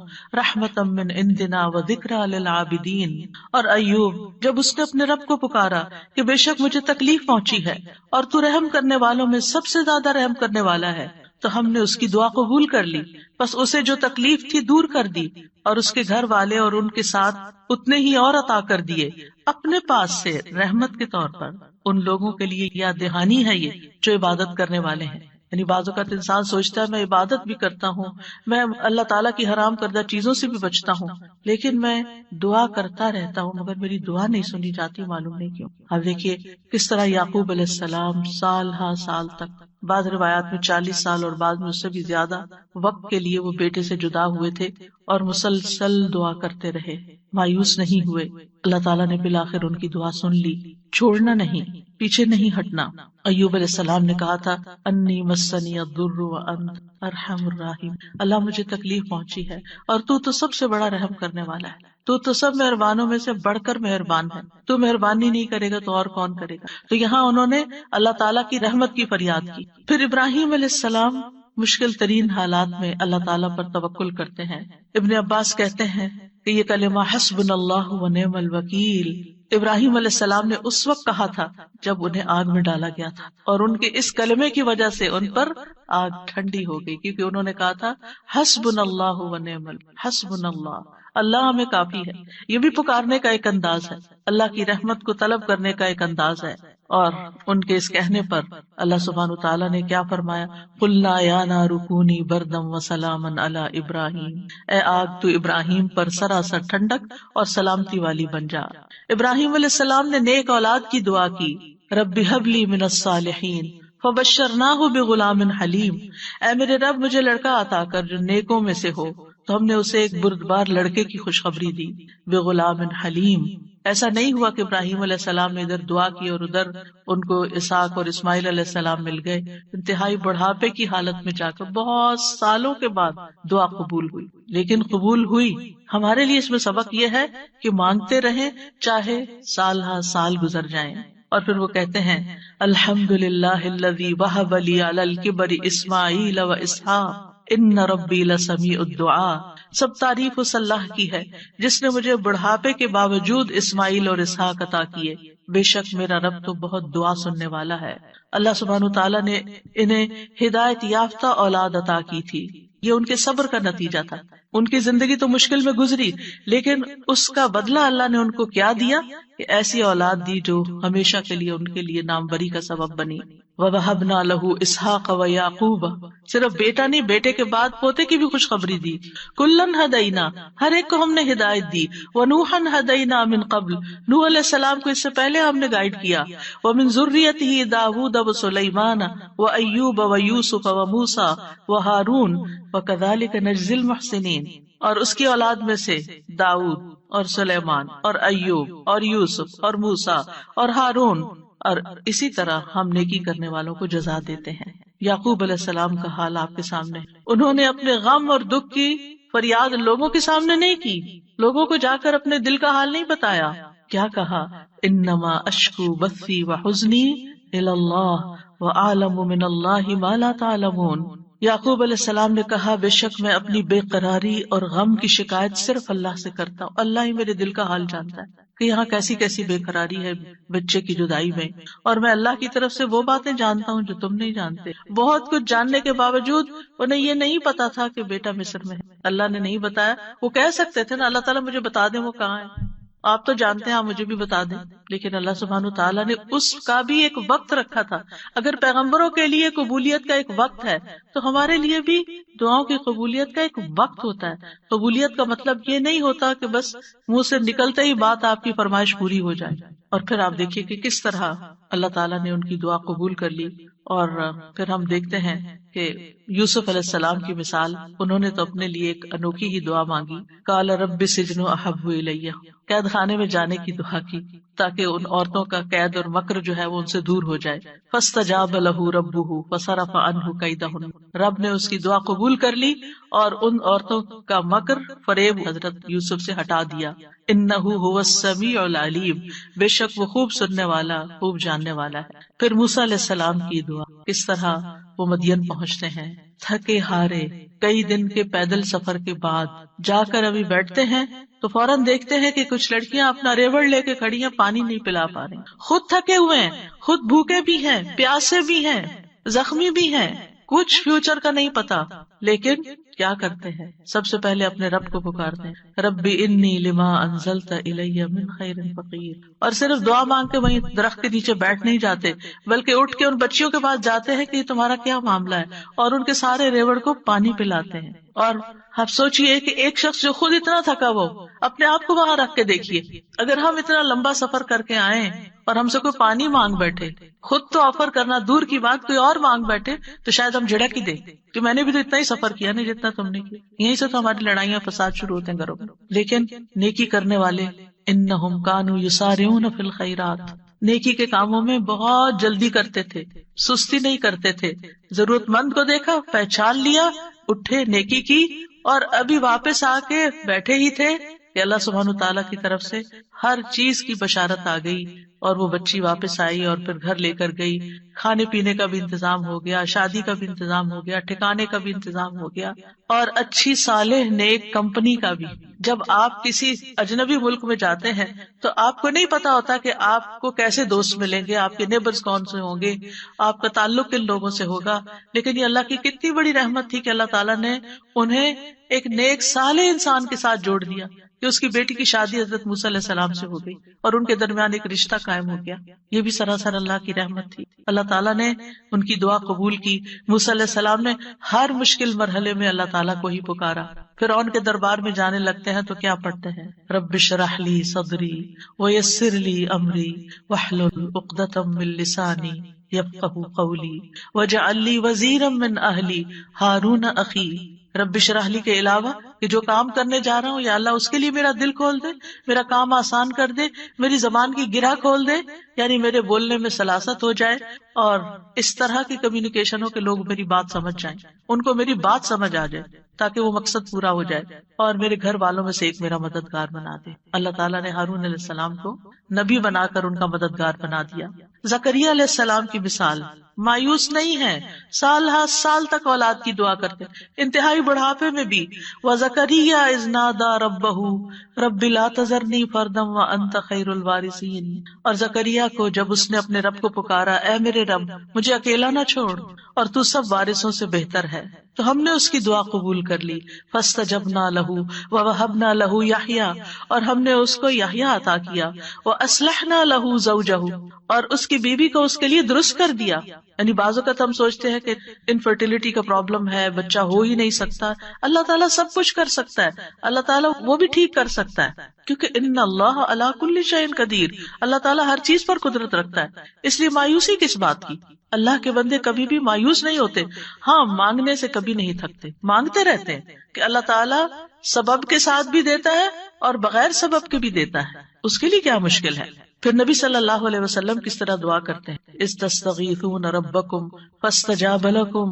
رَحْمَةً مِّنْ عِنْدِنَا وَذِكْرَىٰ لِلْعَابِدِينَ. اور ایوب جب اس نے اپنے رب کو پکارا کہ بے شک مجھے تکلیف پہنچی ہے اور تو رحم کرنے والوں میں سب سے زیادہ رحم کرنے والا ہے، تو ہم نے اس کی دعا قبول کر لی، بس اسے جو تکلیف تھی دور کر دی، اور اس کے گھر والے اور ان کے ساتھ اتنے ہی اور عطا کر دیے اپنے پاس سے رحمت کے طور پر. ان لوگوں کے لیے یاد دہانی ہے یہ جو عبادت کرنے والے ہیں. یعنی بعض اوقات انسان سوچتا ہے میں عبادت بھی کرتا ہوں، میں اللہ تعالیٰ کی حرام کردہ چیزوں سے بھی بچتا ہوں، لیکن میں دعا کرتا رہتا ہوں مگر میری دعا نہیں سنی جاتی، معلوم نہیں کیوں. اب دیکھیے کس طرح یعقوب علیہ السلام سال ہا سال تک، بعض روایات میں 40 سال اور بعض میں اس سے بھی زیادہ وقت کے لیے وہ بیٹے سے جدا ہوئے تھے اور مسلسل دعا کرتے رہے، مایوس نہیں ہوئے. اللہ تعالیٰ نے بالآخر ان کی دعا سن لی. چھوڑنا نہیں، پیچھے نہیں ہٹنا. ایوب علیہ السلام نے کہا تھا انی مسنی الضر وانت ارحم الراحمین، اللہ مجھے تکلیف پہنچی ہے اور تو سب سے بڑا رحم کرنے والا ہے، تو سب مہربانوں میں سے بڑھ کر مہربان ہے، تو مہربانی نہیں کرے گا تو اور کون کرے گا. تو یہاں انہوں نے اللہ تعالیٰ کی رحمت کی فریاد کی. پھر ابراہیم علیہ السلام مشکل ترین حالات میں اللہ تعالیٰ پر توکل کرتے ہیں. ابن عباس کہتے ہیں کہ یہ کلمہ حسبنا اللہ و نعم الوکیل ابراہیم علیہ السلام نے اس وقت کہا تھا جب انہیں آگ میں ڈالا گیا تھا، اور ان کے اس کلمے کی وجہ سے ان پر آگ ٹھنڈی ہو گئی، کیونکہ انہوں نے کہا تھا حسبنا اللہ و نعم حسبنا اللہ، اللہ ہمیں کافی ہے. یہ بھی پکارنے کا ایک انداز ہے، اللہ کی رحمت کو طلب کرنے کا ایک انداز ہے. اور ان کے اس کہنے پر اللہ سبحانہ تعالیٰ نے کیا فرمایا، قلنا یا نار کونی بردم وسلاما علی ابراہیم، اے آگ تو ابراہیم پر سراسر ٹھنڈک اور سلامتی والی بن جا. ابراہیم علیہ السلام نے نیک اولاد کی دعا کی، رب ہب لی من الصالحین فبشرناہ بغلام حلیم، اے میرے رب مجھے لڑکا عطا کر جو نیکوں میں سے ہو تو ہم نے اسے ایک بردبار لڑکے کی خوشخبری دی، بغلام حلیم۔ ایسا نہیں ہوا کہ ابراہیم علیہ السلام نے ادھر دعا کی اور ادھر ان کو اسحاق اور اسماعیل علیہ السلام مل گئے۔ انتہائی بڑھاپے کی حالت میں جا کر بہت سالوں کے بعد دعا قبول ہوئی، لیکن قبول ہوئی۔ ہمارے لیے اس میں سبق یہ ہے کہ مانگتے رہیں چاہے سال ہا سال گزر جائیں۔ اور پھر وہ کہتے ہیں الحمدللہ الذی وہب لی علی الکبر اسماعیل و اسحاق ان ربی لسمیع الدعاء۔ سب تعریف اس اللہ کی ہے جس نے مجھے بڑھاپے کے باوجود اسماعیل اور اسحاق عطا کیے، بے شک میرا رب تو بہت دعا سننے والا ہے۔ اللہ سبحانہ تعالیٰ نے انہیں ہدایت یافتہ اولاد عطا کی تھی، یہ ان کے صبر کا نتیجہ تھا۔ ان کی زندگی تو مشکل میں گزری، لیکن اس کا بدلہ اللہ نے ان کو کیا دیا کہ ایسی اولاد دی جو ہمیشہ کے لیے ان کے لیے ناموری کا سبب بنی۔ وَوَهَبْنَا لَهُ إِسْحَاقَ وَيَعْقُوبَ، صرف بیٹا نہیں، بیٹے کے بعد پوتے کی بھی خوشخبری دی۔ کُلًّا هَدَيْنَا، ہر ایک کو ہم نے ہدایت دی۔ وَنُوحًا هَدَيْنَا مِن قَبْلُ، نوح علیہ السلام کو اس سے پہلے ہم نے گائیڈ کیا۔ وَمِن ذُرِّيَّتِهِ دَاوُودَ وَسُلَيْمَانَ وَأَيُّوبَ وَيُوسُفَ وَمُوسَىٰ وَهَارُونَ وَكَذَلِكَ نَجْزِي الْمُحْسِنِينَ، اور اس کی اولاد میں سے داؤد اور سلیمان اور ایوب اور یوسف اور موسیٰ اور ہارون، اور اسی طرح ہم نیکی کرنے والوں کو جزا دیتے ہیں۔ یعقوب علیہ السلام کا حال آپ کے سامنے، انہوں نے اپنے غم اور دکھ کی فریاد لوگوں کے سامنے نہیں کی، لوگوں کو جا کر اپنے دل کا حال نہیں بتایا۔ کیا کہا؟ انما اشکو بثی وحزنی الی اللہ واعلم من اللہ ما لا تعلمون۔ یعقوب علیہ السلام نے کہا بے شک میں اپنی بے قراری اور غم کی شکایت صرف اللہ سے کرتا ہوں، اللہ ہی میرے دل کا حال جانتا ہے کہ یہاں کیسی کیسی بے قراری ہے بچے کی جدائی میں، اور میں اللہ کی طرف سے وہ باتیں جانتا ہوں جو تم نہیں جانتے۔ بہت کچھ جاننے کے باوجود انہیں یہ نہیں پتا تھا کہ بیٹا مصر میں ہے، اللہ نے نہیں بتایا۔ وہ کہہ سکتے تھے نا اللہ تعالیٰ مجھے بتا دیں وہ کہاں ہے، آپ تو جانتے ہیں آپ مجھے بھی بتا دیں، لیکن اللہ سبحانہ تعالیٰ نے اس کا بھی ایک وقت رکھا تھا۔ اگر پیغمبروں کے لیے قبولیت کا ایک وقت ہے تو ہمارے لیے بھی دعاؤں کی قبولیت کا ایک وقت ہوتا ہے۔ قبولیت کا مطلب یہ نہیں ہوتا کہ بس منہ سے نکلتے ہی بات آپ کی فرمائش پوری ہو جائے۔ اور پھر آپ دیکھیے کہ کس طرح اللہ تعالیٰ نے ان کی دعا قبول کر لی۔ اور پھر ہم دیکھتے ہیں کہ یوسف علیہ السلام کی مثال، انہوں نے تو اپنے لیے ایک انوکھی ہی دعا مانگی، قال رب السجن احب الی، قید خانے میں جانے کی دعا کی تاکہ ان عورتوں کا قید اور مکر جو ہے وہ ان سے دور ہو جائے۔ فاستجاب له ربه فصرف عنه کیدہن، رب نے اس کی دعا قبول کر لی اور ان عورتوں کا مکر فریب حضرت یوسف سے ہٹا دیا۔ انہ هو السمیع العلیم، بے شک وہ خوب سننے والا خوب جاننے والا ہے۔ پھر موسیٰ علیہ السلام کی دعا، کس طرح وہ مدین پہنچتے ہیں تھکے ہارے، کئی دن کے پیدل سفر کے بعد جا کر ابھی بیٹھتے ہیں تو فوراً دیکھتے ہیں کہ کچھ لڑکیاں اپنا ریوڑ لے کے کھڑی ہیں، پانی نہیں پلا پا رہی، خود تھکے ہوئے ہیں، خود بھوکے بھی ہیں، پیاسے بھی ہیں، زخمی بھی ہیں، کچھ فیوچر کا نہیں پتا، لیکن کیا کرتے ہیں؟ سب سے پہلے اپنے رب کو پکارتے ہیں، ربی انی لما انزلت الی من خیر فقیر، اور صرف دعا مانگ کے وہیں درخت کے نیچے بیٹھ نہیں جاتے، بلکہ اٹھ کے ان بچیوں کے پاس جاتے ہیں کہ یہ تمہارا کیا معاملہ ہے، اور ان کے سارے ریوڑ کو پانی پلاتے ہیں۔ اور آپ سوچئے کہ ایک شخص جو خود اتنا تھکا وہ اپنے آپ کو وہاں رکھ کے دیکھیے، اگر ہم اتنا لمبا سفر کر کے آئیں اور ہم سے کوئی پانی مانگ بیٹھے، خود تو آفر کرنا دور کی بات کوئی اور مانگ بیٹھے تو شاید ہم جھڑک ہی دیں کہ میں نے بھی تو اتنا ہی سفر کیا نہیں جتنا تم نے کیا۔ یہیں سے تو ہماری لڑائیاں فساد شروع ہوتے ہیں گھروں میں۔ لیکن نیکی کرنے والے انہم کانوا یسارعون فی الخیرات، نیکی کے کاموں میں بہت جلدی کرتے تھے، سستی نہیں کرتے تھے۔ ضرورت مند کو دیکھا، پہچان لیا، اٹھے، نیکی کی، اور ابھی واپس آ کے بیٹھے ہی تھے کہ اللہ سبحانہ تعالیٰ کی طرف سے ہر چیز کی بشارت آ گئی، اور وہ بچی واپس آئی اور پھر گھر لے کر گئی، کھانے پینے کا بھی انتظام ہو گیا، شادی کا بھی انتظام ہو گیا، ٹھکانے کا بھی انتظام ہو گیا، اور اچھی صالح نیک کمپنی کا بھی۔ جب آپ کسی اجنبی ملک میں جاتے ہیں تو آپ کو نہیں پتا ہوتا کہ آپ کو کیسے دوست ملیں گے، آپ کے نیبرز کون سے ہوں گے، آپ کا تعلق کن لوگوں سے ہوگا، لیکن یہ اللہ کی کتنی بڑی رحمت تھی کہ اللہ تعالیٰ نے انہیں ایک نیک صالح انسان کے ساتھ جوڑ دیا کہ اس کی بیٹی کی شادی حضرت موسیٰ علیہ السلام سے ہو گئی اور ان کے درمیان ایک رشتہ قائم ہو گیا۔ یہ بھی سراسر اللہ کی رحمت تھی۔ اللہ تعالیٰ نے ان کی دعا قبول کی۔ موسیٰ علیہ السلام نے ہر مشکل مرحلے میں اللہ تعالیٰ کو ہی پکارا۔ فرعون کے دربار میں جانے لگتے ہیں تو کیا پڑھتے ہیں؟ رب اشرح لی صدری ویسر لی امری واحلل عقدۃ من لسانی یفقهوا قولی واجعل لی وزیرا من اہلی ہارون اخی رب اشرح لی کے علاوہ کہ جو کام کرنے جا رہا ہوں یا اللہ اس کے لیے میرا دل کھول دے، میرا کام آسان کر دے، میری زبان کی گرہ کھول دے، یعنی میرے بولنے میں سلاست ہو جائے اور اس طرح کی کمیونیکیشن ہو کہ لوگ میری بات سمجھ جائیں، ان کو میری بات سمجھ آ جائے تاکہ وہ مقصد پورا ہو جائے، اور میرے گھر والوں میں سے ایک میرا مددگار بنا دے۔ اللہ تعالیٰ نے ہارون علیہ السلام کو نبی بنا کر ان کا مددگار بنا دیا۔ زکریا علیہ السلام کی مثال، مایوس نہیں ہے، سال ہر سال تک اولاد کی دعا کرتے، انتہائی بڑھاپے میں بھی۔ وَزَكَرِيَّا إِذْ نَادَىٰ رَبَّهُ رَبِّ لَا تَذَرْنِي فَرْدًا وَأَنْتَ خَيْرُ الْوَارِثِينَ، اور زکریا کو جب اس نے اپنے رب کو پکارا، اے میرے رب مجھے اکیلا نہ چھوڑ اور تو سب وارثوں سے بہتر ہے، تو ہم نے اس کی دعا قبول کر لی۔ فَاسْتَجَبْنَا لَهُ وَوَهَبْنَا لَهُ يَحْيَىٰ، اور ہم نے اس کو یحییٰ عطا کیا، وَأَصْلَحْنَا لَهُ زَوْجَهُ، اور اس کی بیوی کو اس کے لیے درست کر دیا۔ یعنی بعض اوقات ہم سوچتے ہیں کہ انفرٹیلٹی کا پرابلم ہے، بچہ ہو ہی نہیں سکتا، اللہ تعالیٰ سب کچھ کر سکتا ہے، اللہ تعالیٰ وہ بھی ٹھیک کر سکتا ہے، کیونکہ ان اللہ علی کل شیء قدیر، اللہ تعالیٰ ہر چیز پر قدرت رکھتا ہے۔ اس لیے مایوسی کس بات کی؟ اللہ کے بندے کبھی بھی مایوس نہیں ہوتے، ہاں مانگنے سے کبھی نہیں تھکتے، مانگتے رہتے ہیں کہ اللہ تعالیٰ سبب کے ساتھ بھی دیتا ہے اور بغیر سبب کے بھی دیتا ہے، اس کے لیے کیا مشکل ہے۔ پھر نبی صلی اللہ علیہ وسلم کس طرح دعا کرتے ہیں، استستغیثون ربکم فاستجاب لکم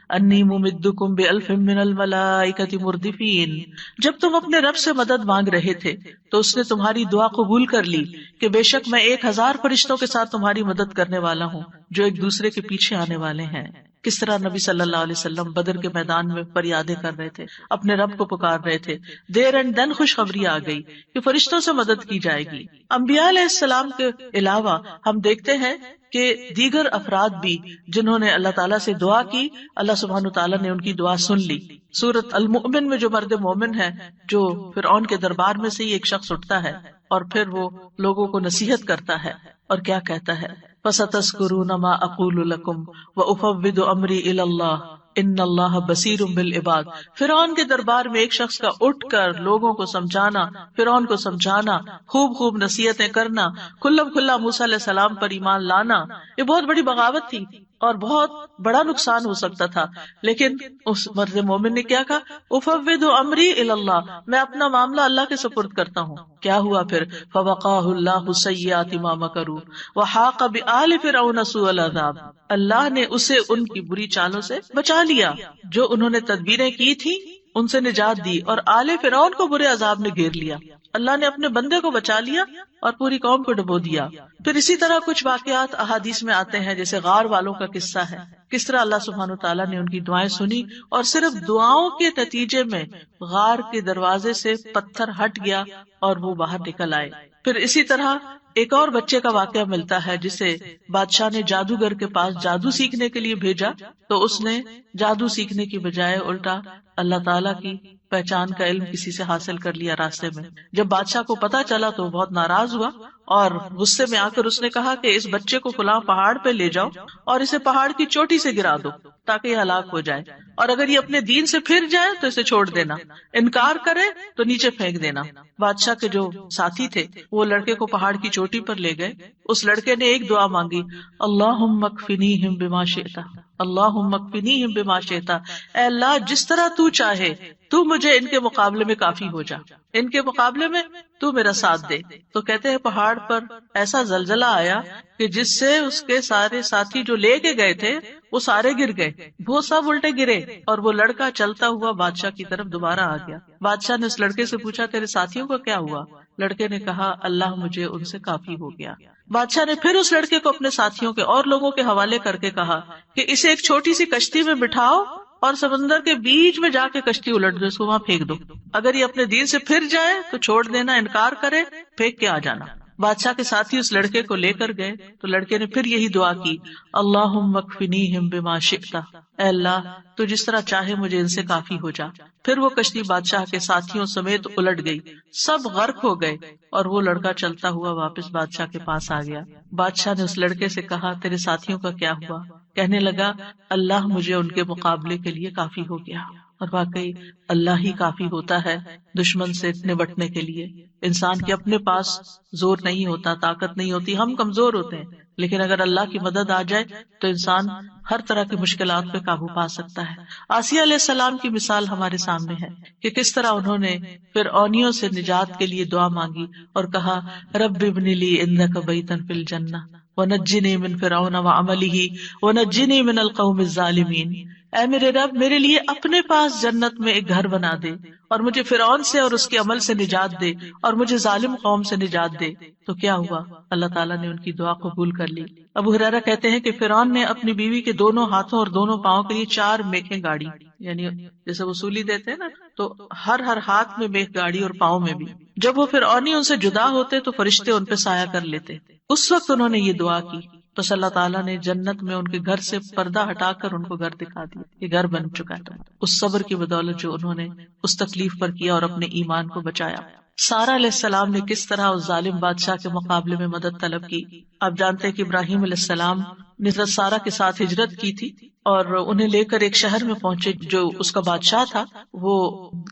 انی ممدکم بألف من الملائکۃ مردفین، جب تم اپنے رب سے مدد مانگ رہے تھے تو اس نے تمہاری دعا قبول کر لی کہ بے شک میں 1000 فرشتوں کے ساتھ تمہاری مدد کرنے والا ہوں جو ایک دوسرے کے پیچھے آنے والے ہیں۔ کس طرح نبی صلی اللہ علیہ وسلم بدر کے میدان میں فریادیں کر رہے تھے، اپنے رب کو پکار رہے تھے، دیر اینڈ دن خوشخبری آ گئی کہ فرشتوں سے مدد کی جائے گی۔ انبیاء علیہ السلام کے علاوہ ہم دیکھتے ہیں کہ دیگر افراد بھی جنہوں نے اللہ تعالیٰ سے دعا کی، اللہ سبحانہ تعالیٰ نے ان کی دعا سن لی۔ سورۃ المؤمن میں جو مرد مومن ہے، جو فرعون کے دربار میں سے ہی ایک شخص اٹھتا ہے اور پھر وہ لوگوں کو نصیحت کرتا ہے، اور کیا کہتا ہے، فَسَتَذْكُرُونَ مَا أَقُولُ لَكُمْ وَأُفَوِّضُ أَمْرِي إِلَى اللَّهِ ان اللہ بصیر بالعباد۔ فرعون کے دربار میں ایک شخص کا اٹھ کر لوگوں کو سمجھانا، فرعون کو سمجھانا، خوب خوب نصیحتیں کرنا، کھلم کھلا موسیٰ علیہ السلام پر ایمان لانا، یہ بہت بڑی بغاوت تھی اور بہت بڑا نقصان ہو سکتا تھا، لیکن اس مرد مومن نے کیا کہا، افوض امری الی اللہ، میں اپنا معاملہ اللہ کے سپرد کرتا ہوں۔ کیا ہوا پھر، فوقاہ اللہ سیئات ما مکروا وحاق بآل فرعون سوء العذاب، اللہ نے اسے ان کی بری چالوں سے بچا لیا، جو انہوں نے تدبیریں کی تھی ان سے نجات دی، اور آل فرعون کو برے عذاب نے گھیر لیا۔ اللہ نے اپنے بندے کو بچا لیا اور پوری قوم کو ڈبو دیا۔ پھر اسی طرح کچھ واقعات احادیث میں آتے ہیں، جیسے غار والوں کا قصہ ہے، کس طرح اللہ سبحانہ تعالیٰ نے ان کی دعائیں سنی اور صرف دعاؤں کے نتیجے میں غار کے دروازے سے پتھر ہٹ گیا اور وہ باہر نکل آئے۔ پھر اسی طرح ایک اور بچے کا واقعہ ملتا ہے جسے بادشاہ نے جادوگر کے پاس جادو سیکھنے کے لیے بھیجا، تو اس نے جادو سیکھنے کی بجائے الٹا اللہ تعالیٰ کی پہچان کا علم کسی سے حاصل کر لیا راستے میں۔ جب بادشاہ کو پتا چلا تو بہت ناراض ہوا اور غصے میں آ کر اس نے کہا کہ اس بچے کو فلاں پہاڑ پہ لے جاؤ اور اسے پہاڑ کی چوٹی سے گرا دو تاکہ یہ ہلاک ہو جائے، اور اگر یہ اپنے دین سے پھر جائے تو اسے چھوڑ دینا، انکار کرے تو نیچے پھینک دینا۔ بادشاہ کے جو ساتھی تھے وہ لڑکے کو پہاڑ کی چوٹی پر لے گئے۔ اس لڑکے نے ایک دعا مانگی، اللہم اکفنیہم بما شئت، اللہم اکفنیہم بما شئت، اے اللہ جس طرح تو چاہے تو مجھے ان کے مقابلے میں کافی ہو جا، ان کے مقابلے میں تو میرا ساتھ دے۔ تو کہتے ہیں پہاڑ پر ایسا زلزلہ آیا کہ جس سے اس کے سارے ساتھی جو لے کے گئے تھے وہ سارے گر گئے، وہ سب الٹے گرے، اور وہ لڑکا چلتا ہوا بادشاہ کی طرف دوبارہ آ گیا۔ بادشاہ نے اس لڑکے سے پوچھا تیرے ساتھیوں کا کیا ہوا؟ لڑکے نے کہا اللہ مجھے ان سے کافی ہو گیا۔ بادشاہ نے پھر اس لڑکے کو اپنے ساتھیوں کے اور لوگوں کے حوالے کر کے کہا کہ اسے ایک چھوٹی سی کشتی میں بٹھاؤ اور سمندر کے بیچ میں جا کے کشتی الٹ دو، اس کو وہاں پھینک دو، اگر یہ اپنے دین سے پھر جائے تو چھوڑ دینا، انکار کرے پھینک کے آ جانا۔ بادشاہ کے ساتھی اس لڑکے کو لے کر گئے تو لڑکے نے پھر یہی دعا کی، اللہم اکفنیہم بما شئت، اے اللہ تو جس طرح چاہے مجھے ان سے کافی ہو جا۔ پھر وہ کشتی بادشاہ کے ساتھیوں سمیت الٹ گئی، سب غرق ہو گئے، اور وہ لڑکا چلتا ہوا واپس بادشاہ کے پاس آ گیا۔ بادشاہ نے اس لڑکے سے کہا تیرے ساتھیوں کا کیا ہوا؟ کہنے لگا اللہ مجھے ان کے مقابلے کے لیے کافی ہو گیا۔ اور واقعی اللہ ہی کافی ہوتا ہے دشمن سے نمٹنے کے لیے. انسان کے اپنے پاس زور نہیں ہوتا، طاقت نہیں ہوتی، ہم کمزور ہوتے ہیں، لیکن اگر اللہ کی مدد آ جائے تو انسان ہر طرح کی مشکلات پہ قابو پا سکتا ہے. آسیہ علیہ السلام کی مثال ہمارے سامنے ہے کہ کس طرح انہوں نے فرعونیوں سے نجات کے لیے دعا مانگی اور کہا رب ابن لی عندک بیتا فی الجنہ ونجنی من فرعون وعملہ ونجنی من القوم الظالمین. اے میرے رب، میرے لیے اپنے پاس جنت میں ایک گھر بنا دے اور مجھے فرعون سے اور اس کے عمل سے نجات دے اور مجھے ظالم قوم سے نجات دے. تو کیا ہوا؟ اللہ تعالیٰ نے ان کی دعا قبول کر لی. ابو ہریرہ کہتے ہیں کہ فرعون نے اپنی بیوی کے دونوں ہاتھوں اور دونوں پاؤں کے لیے 4 میخیں گاڑی، یعنی جیسے وصولی دیتے ہیں نا، تو ہر ہاتھ میں میخ گاڑی اور پاؤں میں بھی. جب وہ فرعونی ان سے جدا ہوتے تو فرشتے ان پہ سایہ کر لیتے. اس وقت انہوں نے یہ دعا کی، بس اللہ تعالیٰ نے جنت میں ان کے گھر سے پردہ ہٹا کر ان کو گھر دکھا دیا. یہ گھر بن چکا ہے اس صبر کی بدولت جو انہوں نے اس تکلیف پر کیا اور اپنے ایمان کو بچایا. سارہ علیہ السلام نے کس طرح اس ظالم بادشاہ کے مقابلے میں مدد طلب کی. آپ جانتے ہیں کہ ابراہیم علیہ السلام نے سارہ کے ساتھ ہجرت کی تھی اور انہیں لے کر ایک شہر میں پہنچے. جو اس کا بادشاہ تھا وہ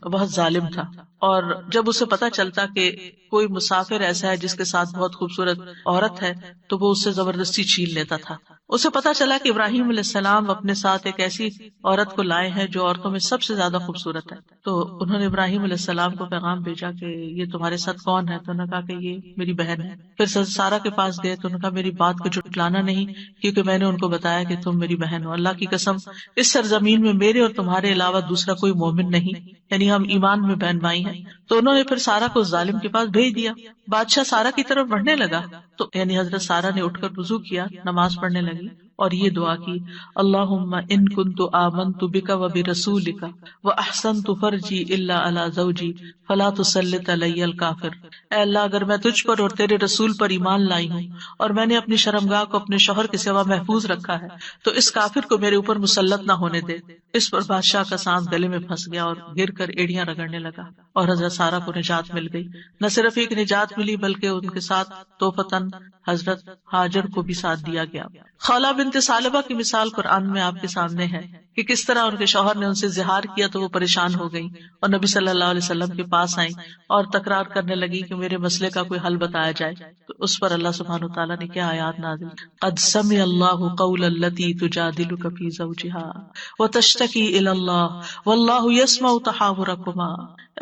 بہت ظالم تھا، اور جب اسے پتا چلتا کہ کوئی مسافر ایسا ہے جس کے ساتھ بہت خوبصورت عورت ہے تو وہ اس سے زبردستی چھین لیتا تھا. اسے پتا چلا کہ ابراہیم علیہ السلام اپنے ساتھ ایک ایسی عورت کو لائے ہیں جو عورتوں میں سب سے زیادہ خوبصورت ہے. تو انہوں نے ابراہیم علیہ السلام کو پیغام بھیجا کہ یہ تمہارے ساتھ کون ہے؟ تو انہوں نے کہا کہ یہ میری بہن ہے. پھر سارہ کے پاس گئے تو انہوں نے کہا میری بات کو جھٹلانا نہیں، کیونکہ میں نے ان کو بتایا کہ تم میری بہن ہو. اللہ کی قسم اس سرزمین میں میرے اور تمہارے علاوہ دوسرا کوئی مومن نہیں، یعنی ہم ایمان میں بہن بھائی ہیں. تو انہوں نے پھر سارہ کو ظالم کے پاس بھیج دیا. بادشاہ سارہ کی طرف بڑھنے لگا تو یعنی حضرت سارہ نے اٹھ کر وضو کیا، نماز پڑھنے لگی اور یہ دعا کی اللہم ان کنت آمنت بک وبرسولک واحسنت فرجی الا علی زوجی فلا تسلط علی الکافر. اے اللہ، اگر میں تجھ پر اور تیرے رسول پر ایمان لائی ہوں اور میں نے اپنی شرمگاہ کو اپنے شوہر کے سوا محفوظ رکھا ہے تو اس کافر کو میرے اوپر مسلط نہ ہونے دے. اس پر بادشاہ کا سانپ گلے میں پھنس گیا اور گر کر ایڑیاں رگڑنے لگا اور حضرت سارہ کو نجات مل گئی. نہ صرف ایک نجات ملی بلکہ ان کے ساتھ توفتن حضرت ہاجر کو بھی ساتھ دیا گیا. خولہ بنت ثعلبہ کی مثال قرآن میں آپ کے سامنے ہے کہ کس طرح ان کے شوہر نے ان سے زہار کیا تو وہ پریشان ہو گئی اور نبی صلی اللہ علیہ وسلم کے پاس آئیں اور تکرار کرنے لگی کہ میرے مسئلے کا کوئی حل بتایا جائے. تو اس پر اللہ سبحانہ وتعالیٰ نے کیا آیات نازل، قد سمع اللہ قول التی تجادلک فی زوجہا وتشتکی الی اللہ واللہ یسمع تحاورکما.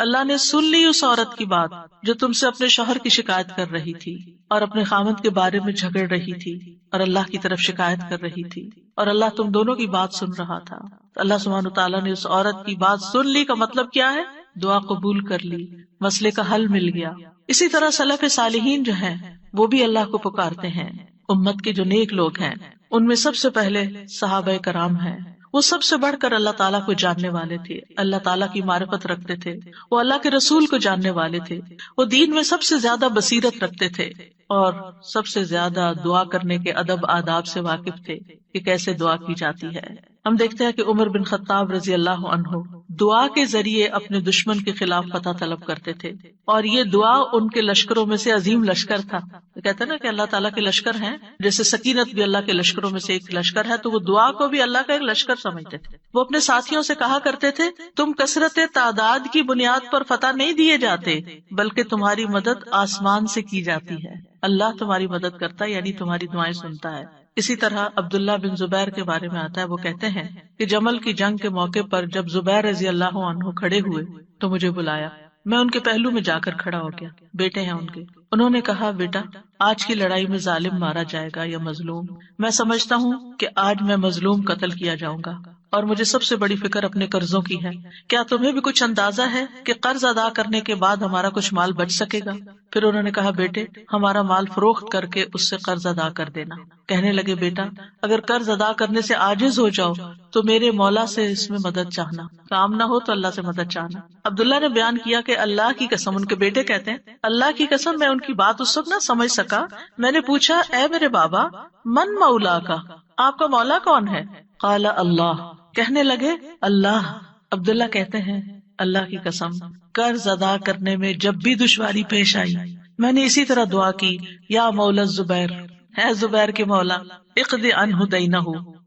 اللہ نے سن لی اس عورت کی بات جو تم سے اپنے شوہر کی شکایت کر رہی تھی اور اپنے خاوند کے بارے میں جھگڑ رہی تھی اور اللہ کی طرف شکایت کر رہی تھی، اور اللہ تم دونوں کی بات سن رہا تھا. اللہ سبحانہ تعالیٰ نے اس عورت کی بات سن لی کا مطلب کیا ہے؟ دعا قبول کر لی، مسئلے کا حل مل گیا. اسی طرح سلف صالحین جو ہیں وہ بھی اللہ کو پکارتے ہیں. امت کے جو نیک لوگ ہیں ان میں سب سے پہلے صحابہ کرام ہیں. وہ سب سے بڑھ کر اللہ تعالیٰ کو جاننے والے تھے، اللہ تعالیٰ کی معرفت رکھتے تھے، وہ اللہ کے رسول کو جاننے والے تھے، وہ دین میں سب سے زیادہ بصیرت رکھتے تھے اور سب سے زیادہ دعا کرنے کے ادب آداب سے واقف تھے کہ کیسے دعا کی جاتی ہے. ہم دیکھتے ہیں کہ عمر بن خطاب رضی اللہ عنہ دعا کے ذریعے اپنے دشمن کے خلاف فتح طلب کرتے تھے، اور یہ دعا ان کے لشکروں میں سے عظیم لشکر تھا. کہتے ہیں نا کہ اللہ تعالیٰ کے لشکر ہیں، جیسے سکینت بھی اللہ کے لشکروں میں سے ایک لشکر ہے، تو وہ دعا کو بھی اللہ کا ایک لشکر سمجھتے تھے. وہ اپنے ساتھیوں سے کہا کرتے تھے تم کثرت تعداد کی بنیاد پر فتح نہیں دیے جاتے بلکہ تمہاری مدد آسمان سے کی جاتی ہے. اللہ تمہاری مدد کرتا ہے، یعنی تمہاری دعائیں سنتا ہے. اسی طرح عبداللہ بن زبیر کے بارے میں آتا ہے، وہ کہتے ہیں کہ جمل کی جنگ کے موقع پر جب زبیر رضی اللہ عنہ کھڑے ہوئے تو مجھے بلایا. میں ان کے پہلو میں جا کر کھڑا ہو گیا. بیٹے ہیں ان کے. انہوں نے کہا بیٹا آج کی لڑائی میں ظالم مارا جائے گا یا مظلوم؟ میں سمجھتا ہوں کہ آج میں مظلوم قتل کیا جاؤں گا اور مجھے سب سے بڑی فکر اپنے قرضوں کی ہے. کیا تمہیں بھی کچھ اندازہ ہے کہ قرض ادا کرنے کے بعد ہمارا کچھ مال بچ سکے گا؟ پھر انہوں نے کہا بیٹے ہمارا مال فروخت کر کے اس سے قرض ادا کر دینا. کہنے لگے بیٹا اگر قرض ادا کرنے سے عاجز ہو جاؤ تو میرے مولا سے اس میں مدد چاہنا، کام نہ ہو تو اللہ سے مدد چاہنا. عبداللہ نے بیان کیا کہ اللہ کی قسم، ان کے بیٹے کہتے ہیں اللہ کی قسم میں ان کی بات اس وقت نہ سمجھ سکا. میں نے پوچھا اے میرے بابا من مولا کا، آپ کا مولا کون ہے؟ قال اللہ، کہنے لگے اللہ. عبداللہ کہتے ہیں اللہ کی قسم قرض ادا کرنے میں جب بھی دشواری پیش آئی میں نے اسی طرح دعا کی یا مولا زبیر، ہے زبیر کے مولا، اقض عنہ دینہ،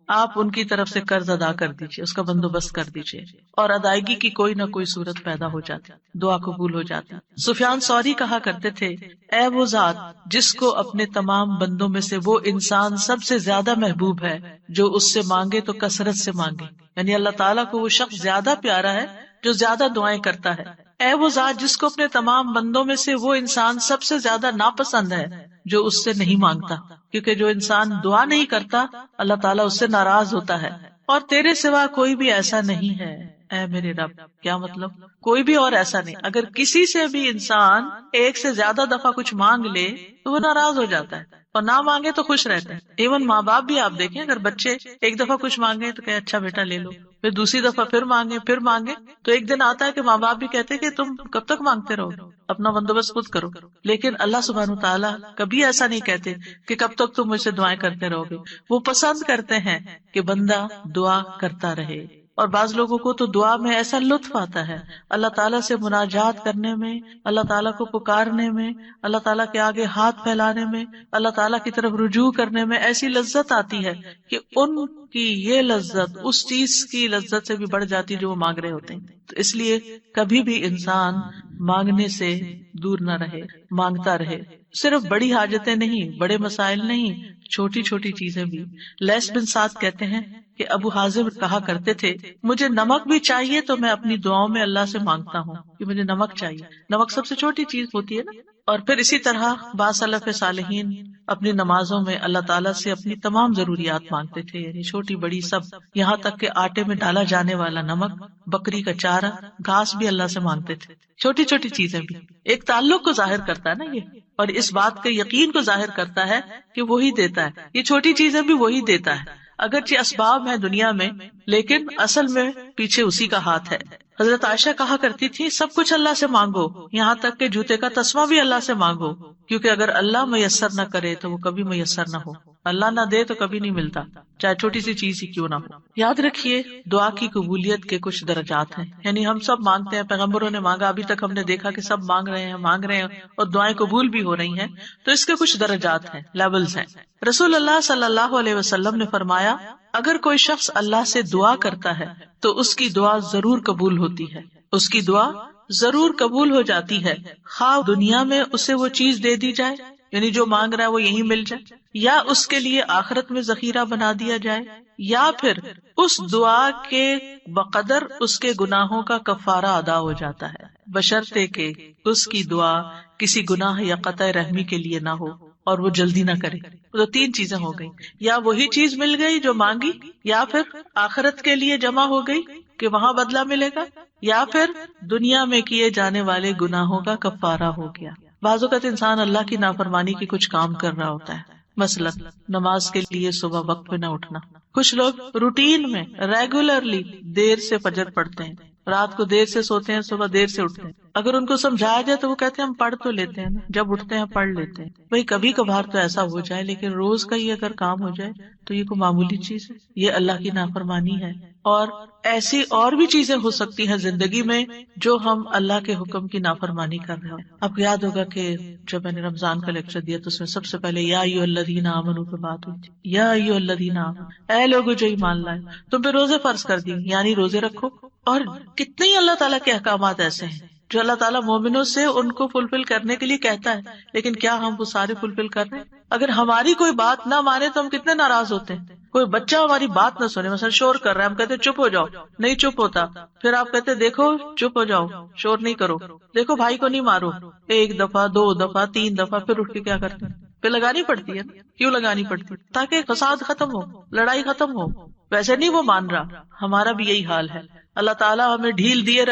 آپ ان کی طرف سے قرض ادا کر دیجیے، اس کا بندوبست کر دیجیے، اور ادائیگی کی کوئی نہ کوئی صورت پیدا ہو جاتی، دعا قبول ہو جاتی۔ سفیان ثوری کہا کرتے تھے، اے وہ ذات جس کو اپنے تمام بندوں میں سے وہ انسان سب سے زیادہ محبوب ہے جو اس سے مانگے تو کثرت سے مانگے، یعنی اللہ تعالیٰ کو وہ شخص زیادہ پیارا ہے جو زیادہ دعائیں کرتا ہے۔ اے وہ ذات جس کو اپنے تمام بندوں میں سے وہ انسان سب سے زیادہ ناپسند ہے جو اس سے نہیں مانگتا، کیونکہ جو انسان دعا نہیں کرتا اللہ تعالیٰ اس سے ناراض ہوتا ہے، اور تیرے سوا کوئی بھی ایسا نہیں ہے اے میرے رب۔ کیا مطلب؟ کوئی بھی اور ایسا نہیں۔ اگر کسی سے بھی انسان ایک سے زیادہ دفعہ کچھ مانگ لے تو وہ ناراض ہو جاتا ہے، اور نہ مانگے تو خوش رہتے ہیں۔ ایون ماں باپ بھی آپ دیکھیں، اگر بچے ایک دفعہ کچھ مانگے تو کہ اچھا بیٹا لے لو، پھر دوسری دفعہ پھر مانگے تو ایک دن آتا ہے کہ ماں باپ بھی کہتے ہیں کہ تم کب تک مانگتے رہو، اپنا بندوبست خود کرو۔ لیکن اللہ سبحانہ تعالیٰ کبھی ایسا نہیں کہتے کہ کب تک تم مجھ سے دعائیں کرتے رہو گے۔ وہ پسند کرتے ہیں کہ بندہ دعا کرتا رہے، اور بعض لوگوں کو تو دعا میں ایسا لطف آتا ہے، اللہ تعالیٰ سے مناجات کرنے میں، اللہ تعالیٰ کو پکارنے میں، اللہ تعالیٰ کے آگے ہاتھ پھیلانے میں، اللہ تعالیٰ کی طرف رجوع کرنے میں ایسی لذت آتی ہے کہ ان کی یہ لذت اس چیز کی لذت سے بھی بڑھ جاتی جو وہ مانگ رہے ہوتے ہیں۔ تو اس لیے کبھی بھی انسان مانگنے سے دور نہ رہے، مانگتا رہے، صرف بڑی حاجتیں نہیں، بڑے مسائل نہیں، چھوٹی چھوٹی چیزیں بھی۔ لیث بن سعد کہتے ہیں کہ ابو حازم کہا کرتے تھے، مجھے نمک بھی چاہیے تو میں اپنی دعاؤں میں اللہ سے مانگتا ہوں کہ مجھے نمک چاہیے۔ نمک سب سے چھوٹی چیز ہوتی ہے نا۔ اور پھر اسی طرح بعض سلف صالحین اپنی نمازوں میں اللہ تعالیٰ سے اپنی تمام ضروریات مانگتے تھے، یعنی چھوٹی بڑی سب، یہاں تک کہ آٹے میں ڈالا جانے والا نمک، بکری کا چارہ، گھاس بھی اللہ سے مانگتے تھے۔ چھوٹی چھوٹی چیزیں بھی ایک تعلق کو ظاہر کرتا ہے نا یہ، اور اس بات کے یقین کو ظاہر کرتا ہے کہ وہی دیتا ہے، یہ چھوٹی چیزیں بھی وہی دیتا ہے، اگرچہ اسباب ہیں دنیا میں لیکن اصل میں پیچھے اسی کا ہاتھ ہے۔ حضرت عائشہ کہا کرتی تھی، سب کچھ اللہ سے مانگو، یہاں تک کہ جوتے کا تسمہ بھی اللہ سے مانگو، کیونکہ اگر اللہ میسر نہ کرے تو وہ کبھی میسر نہ ہو، اللہ نہ دے تو کبھی نہیں ملتا، چاہے چھوٹی سی چیز ہی کیوں نہ ہو۔ یاد رکھیے دعا کی قبولیت کے کچھ درجات ہیں، یعنی ہم سب مانگتے ہیں، پیغمبروں نے مانگا، ابھی تک ہم نے دیکھا کہ سب مانگ رہے ہیں اور دعائیں قبول بھی ہو رہی ہیں، تو اس کے کچھ درجات ہیں، لیولز ہیں۔ رسول اللہ صلی اللہ علیہ وسلم نے فرمایا، اگر کوئی شخص اللہ سے دعا کرتا ہے تو اس کی دعا ضرور قبول ہوتی ہے، اس کی دعا ضرور قبول ہو جاتی ہے، خواہ دنیا میں اسے وہ چیز دے دی جائے، یعنی جو مانگ رہا ہے وہ یہیں مل جائے، یا اس کے لیے آخرت میں ذخیرہ بنا دیا جائے، یا پھر اس دعا کے بقدر اس کے گناہوں کا کفارہ ادا ہو جاتا ہے، بشرطے کہ اس کی دعا کسی گناہ یا قطع رحمی کے لیے نہ ہو اور وہ جلدی نہ کرے۔ تو تین چیزیں ہو گئی، یا وہی چیز مل گئی جو مانگی، یا پھر آخرت کے لیے جمع ہو گئی کہ وہاں بدلہ ملے گا، یا پھر دنیا میں کیے جانے والے گناہوں کا کفارہ ہو گیا۔ بعض اوقات انسان اللہ کی نافرمانی کی کچھ کام کر رہا ہوتا ہے، مثلا نماز کے لیے صبح وقت پہ نہ اٹھنا، کچھ لوگ روٹین میں ریگولرلی دیر سے فجر پڑھتے ہیں، رات کو دیر سے سوتے ہیں، صبح دیر سے اٹھتے ہیں، اگر ان کو سمجھایا جائے تو وہ کہتے ہیں ہم پڑھ تو لیتے ہیں نا، جب اٹھتے ہیں پڑھ لیتے ہیں۔ بھائی کبھی کبھار تو ایسا ہو جائے، لیکن روز کا یہ اگر کام ہو جائے تو یہ کوئی معمولی چیز ہے؟ یہ اللہ کی نافرمانی ہے۔ اور ایسی اور بھی چیزیں ہو سکتی ہیں زندگی میں جو ہم اللہ کے حکم کی نافرمانی کر رہے ہیں۔ آپ کو یاد ہوگا کہ جب میں نے رمضان کا لیکچر دیا تو اس میں سب سے پہلے یا ایھا الذین آمنوا پہ بات ہوئی تھی، یا ایھا الذین آمنوا، اے لوگوں جو ایمان لائے، تم پہ روزے فرض کر دیے، یعنی روزے رکھو۔ اور کتنے ہی اللہ تعالیٰ کے احکامات ایسے ہیں جو اللہ تعالیٰ مومنوں سے ان کو فلفل کرنے کے لیے کہتا ہے، لیکن کیا ہم وہ سارے فلفل کر رہے ہیں؟ اگر ہماری کوئی بات نہ مانے تو ہم کتنے ناراض ہوتے ہیں۔ کوئی بچہ ہماری بات نہ سنے، مثلا شور کر رہا ہے، ہم کہتے چپ ہو جاؤ، نہیں چپ ہوتا، پھر آپ کہتے دیکھو چپ ہو جاؤ، شور نہیں کرو، دیکھو بھائی کو نہیں مارو، ایک دفعہ، دو دفعہ، تین دفعہ، پھر اٹھ کے کیا کرتے ہیں؟ پھر لگانی پڑتی ہے۔ کیوں لگانی پڑتی؟ تاکہ فساد ختم ہو، لڑائی ختم ہو۔ ویسے نہیں وہ مان رہا، ہمارا بھی یہی حال ہے۔ اللہ تعالیٰ ہمیں ڈھیل دیے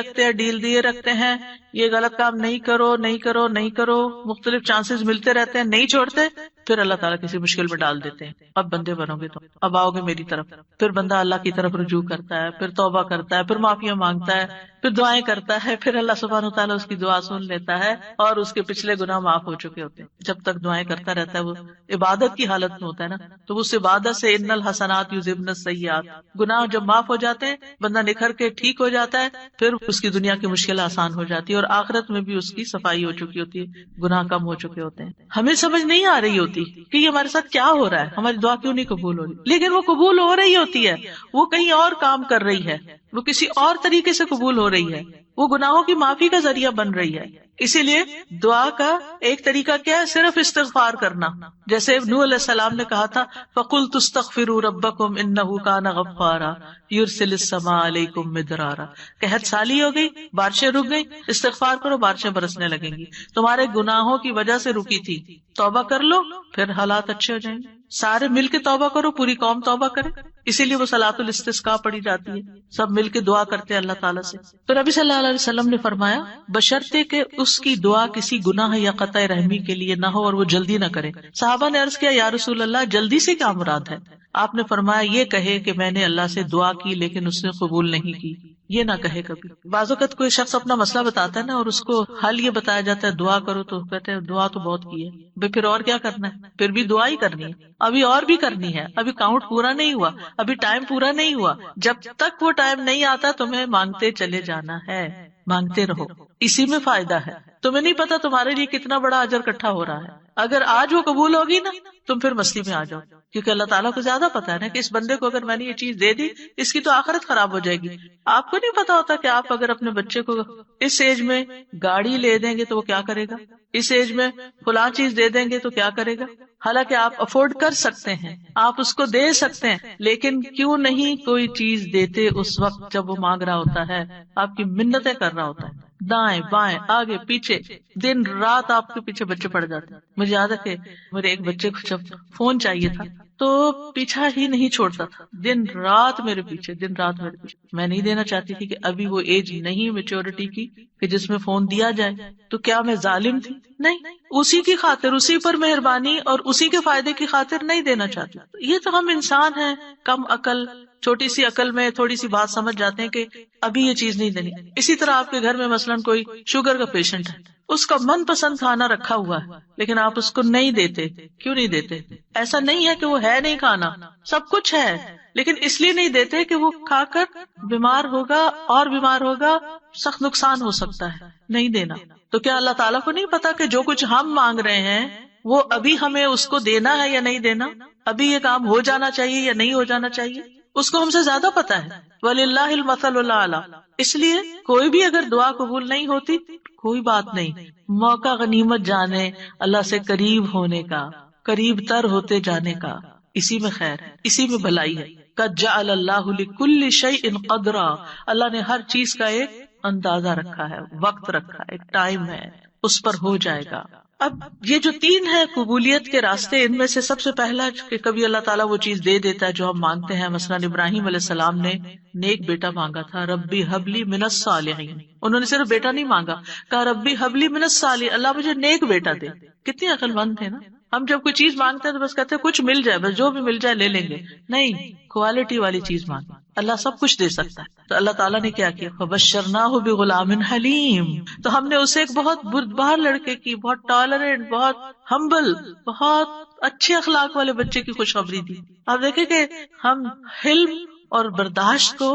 رکھتے ہیں، یہ غلط کام نہیں کرو، نہیں کرو، نہیں کرو، مختلف چانسز ملتے رہتے ہیں، نہیں چھوڑتے، پھر اللہ تعالیٰ کسی مشکل میں ڈال دیتے ہیں، اب بندے بنو گے تو اب آؤ گے میری طرف، پھر بندہ اللہ کی طرف رجوع کرتا ہے، پھر توبہ کرتا ہے، پھر معافیاں مانگتا ہے، پھر دعائیں کرتا ہے، پھر اللہ سبحانہ وتعالیٰ اس کی دعا سن لیتا ہے اور اس کے پچھلے گناہ معاف ہو چکے ہوتے ہیں. جب تک دعائیں کرتا رہتا ہے، وہ عبادت کی حالت میں ہوتا ہے نا، تو اس عبادت سے ان الحسنات یذہبن السیئات، گناہ جب معاف ہو جاتے ہیں، بندہ نکھر کے ٹھیک ہو جاتا ہے، پھر اس کی دنیا کی مشکل آسان ہو جاتی ہے اور آخرت میں بھی اس کی صفائی ہو چکی ہوتی ہے، گناہ کم ہو چکے ہوتے ہیں. ہمیں سمجھ نہیں آ رہی ہوتی کہ یہ ہمارے ساتھ کیا ہو رہا ہے، ہماری دعا کیوں نہیں قبول ہو رہی، لیکن وہ قبول ہو رہی ہوتی ہے، وہ کہیں اور کام کر رہی ہے، وہ کسی اور طریقے سے قبول ہو رہی ہے، وہ گناہوں کی معافی کا ذریعہ بن رہی ہے. اسی لیے دعا کا ایک طریقہ کیا ہے؟ صرف استغفار کرنا. جیسے نوح علیہ السلام نے کہا تھا فَقُلْتُ اسْتَغْفِرُوا رَبَّكُمْ إِنَّهُ كَانَ غَفَّارًا يُرْسِلِ السَّمَاءَ عَلَيْكُمْ مِدْرَارًا. قحط سالی ہو گئی، بارشیں رک گئی، استغفار کرو، بارشیں برسنے لگیں گی. تمہارے گناہوں کی وجہ سے رکی تھی، توبہ کر لو، پھر حالات اچھے ہو جائیں گے. سارے مل کے توبہ کرو، پوری قوم توبہ کرے. اسی لیے وہ صلاۃ الاستسقاء پڑھی جاتی ہے، سب مل کے دعا کرتے ہیں اللہ تعالیٰ سے. تو نبی صلی اللہ علیہ وسلم نے فرمایا بشرطے کہ اس کی دعا کسی گناہ یا قطع رحمی کے لیے نہ ہو اور وہ جلدی نہ کرے. صحابہ نے عرض کیا یا رسول اللہ جلدی سے کیا مراد ہے؟ آپ نے فرمایا یہ کہے کہ میں نے اللہ سے دعا کی لیکن اس نے قبول نہیں کی. یہ نہ کہے کبھی. بعض اوقات کوئی شخص اپنا مسئلہ بتاتا ہے نا اور اس کو حل یہ بتایا جاتا ہے دعا کرو، تو کہتے ہیں دعا تو بہت کی ہے، پھر اور کیا کرنا ہے؟ پھر بھی دعا ہی کرنی ہے، ابھی اور بھی کرنی ہے، ابھی کاؤنٹ پورا نہیں ہوا، ابھی ٹائم پورا نہیں ہوا. جب تک وہ ٹائم نہیں آتا تمہیں مانگتے چلے جانا ہے، مانگتے رہو، اسی میں فائدہ ہے. تمہیں نہیں پتا تمہارے لیے کتنا بڑا اجر اکٹھا ہو رہا ہے. اگر آج وہ قبول ہوگی نا، تم پھر مستی میں آ جاؤ، کیونکہ اللہ تعالیٰ کو زیادہ پتا ہے نا کہ اس بندے کو اگر میں نے یہ چیز دے دی اس کی تو آخرت خراب ہو جائے گی. آپ کو نہیں پتا ہوتا کہ آپ اگر اپنے بچے کو اس ایج میں گاڑی لے دیں گے تو وہ کیا کرے گا، اس ایج میں فلاں چیز دے دیں گے تو کیا کرے گا. حالانکہ آپ افورڈ کر سکتے ہیں، آپ اس کو دے سکتے ہیں، لیکن کیوں نہیں کوئی چیز دیتے اس وقت جب وہ مانگ رہا ہوتا ہے، آپ کی منتیں کر رہا ہوتا ہے، دائیں بائیں آگے پیچھے دن رات آپ کے پیچھے بچے پڑ جاتے ہیں. مجھے یاد ہے کہ میرے ایک بچے کو جب فون چاہیے تھا تو پیچھا ہی نہیں چھوڑتا تھا، دن رات میرے پیچھے، دن رات میرے پیچھے. میں نہیں دینا چاہتی تھی کہ ابھی وہ ایج نہیں میچورٹی کی کہ جس میں فون دیا جائے. تو کیا میں ظالم تھی؟ نہیں، اسی کی خاطر، اسی پر مہربانی اور اسی کے فائدے کی خاطر نہیں دینا چاہتی. یہ تو ہم انسان ہیں، کم عقل، چھوٹی سی عقل میں تھوڑی سی بات سمجھ جاتے ہیں کہ ابھی یہ چیز نہیں دینی. اسی طرح آپ کے گھر میں مثلاً کوئی شوگر کا پیشنٹ ہے، اس کا من پسند کھانا رکھا ہوا ہے لیکن آپ اس کو نہیں دیتے. کیوں نہیں دیتے؟ ایسا نہیں ہے کہ وہ ہے نہیں کھانا، سب کچھ ہے، لیکن اس لیے نہیں دیتے کہ وہ کھا کر بیمار ہوگا اور بیمار ہوگا، سخت نقصان ہو سکتا ہے، نہیں دینا. تو کیا اللہ تعالیٰ کو نہیں پتا کہ جو کچھ ہم مانگ رہے ہیں وہ ابھی ہمیں اس کو دینا ہے یا نہیں دینا، ابھی یہ کام ہو جانا چاہیے یا نہیں ہو جانا چاہیے؟ اس کو ہم سے زیادہ پتا ہے. وَلِلَّهِ الْمَثَلُ الْأَعْلَىٰ. اس لیے کوئی بھی اگر دعا قبول نہیں ہوتی کوئی بات نہیں، موقع غنیمت جانے اللہ سے قریب ہونے کا، قریب تر ہوتے جانے کا، اسی میں خیر ہے، اسی میں بھلائی ہے. قَدْ جَعَلَ اللَّهُ لِكُلِّ شَيْءٍ قَدْرًا. اللہ نے ہر چیز کا ایک اندازہ رکھا ہے، وقت رکھا ہے، ایک ٹائم ہے، اس پر ہو جائے گا. اب یہ جو تین ہے قبولیت کے راستے، ان میں سے سب سے پہلا کہ کبھی اللہ تعالیٰ وہ چیز دے دیتا ہے جو ہم مانگتے ہیں. مثلاً ابراہیم علیہ السلام نے نیک بیٹا مانگا تھا، ربی حبلی من الصالحین. انہوں نے صرف بیٹا نہیں مانگا، کہا ربی حبلی من الصالحین، اللہ مجھے نیک بیٹا دے. کتنی عقل مند تھے نا. ہم جب کوئی چیز مانگتے ہیں تو بس کہتے ہیں کچھ مل جائے، بس جو بھی مل جائے لے لیں گے. نہیں، کوالٹی والی چیز مانگے، اللہ سب کچھ دے سکتا ہے. تو اللہ تعالیٰ نے کیا کیا، فبشرناہ بغلام حلیم. تو ہم نے اسے ایک بہت بردبار لڑکے کی، بہت ٹالرنٹ، بہت ہمبل، بہت اچھے اخلاق والے بچے کی خوشخبری دی. آپ دیکھیں کہ ہم حلم اور برداشت کو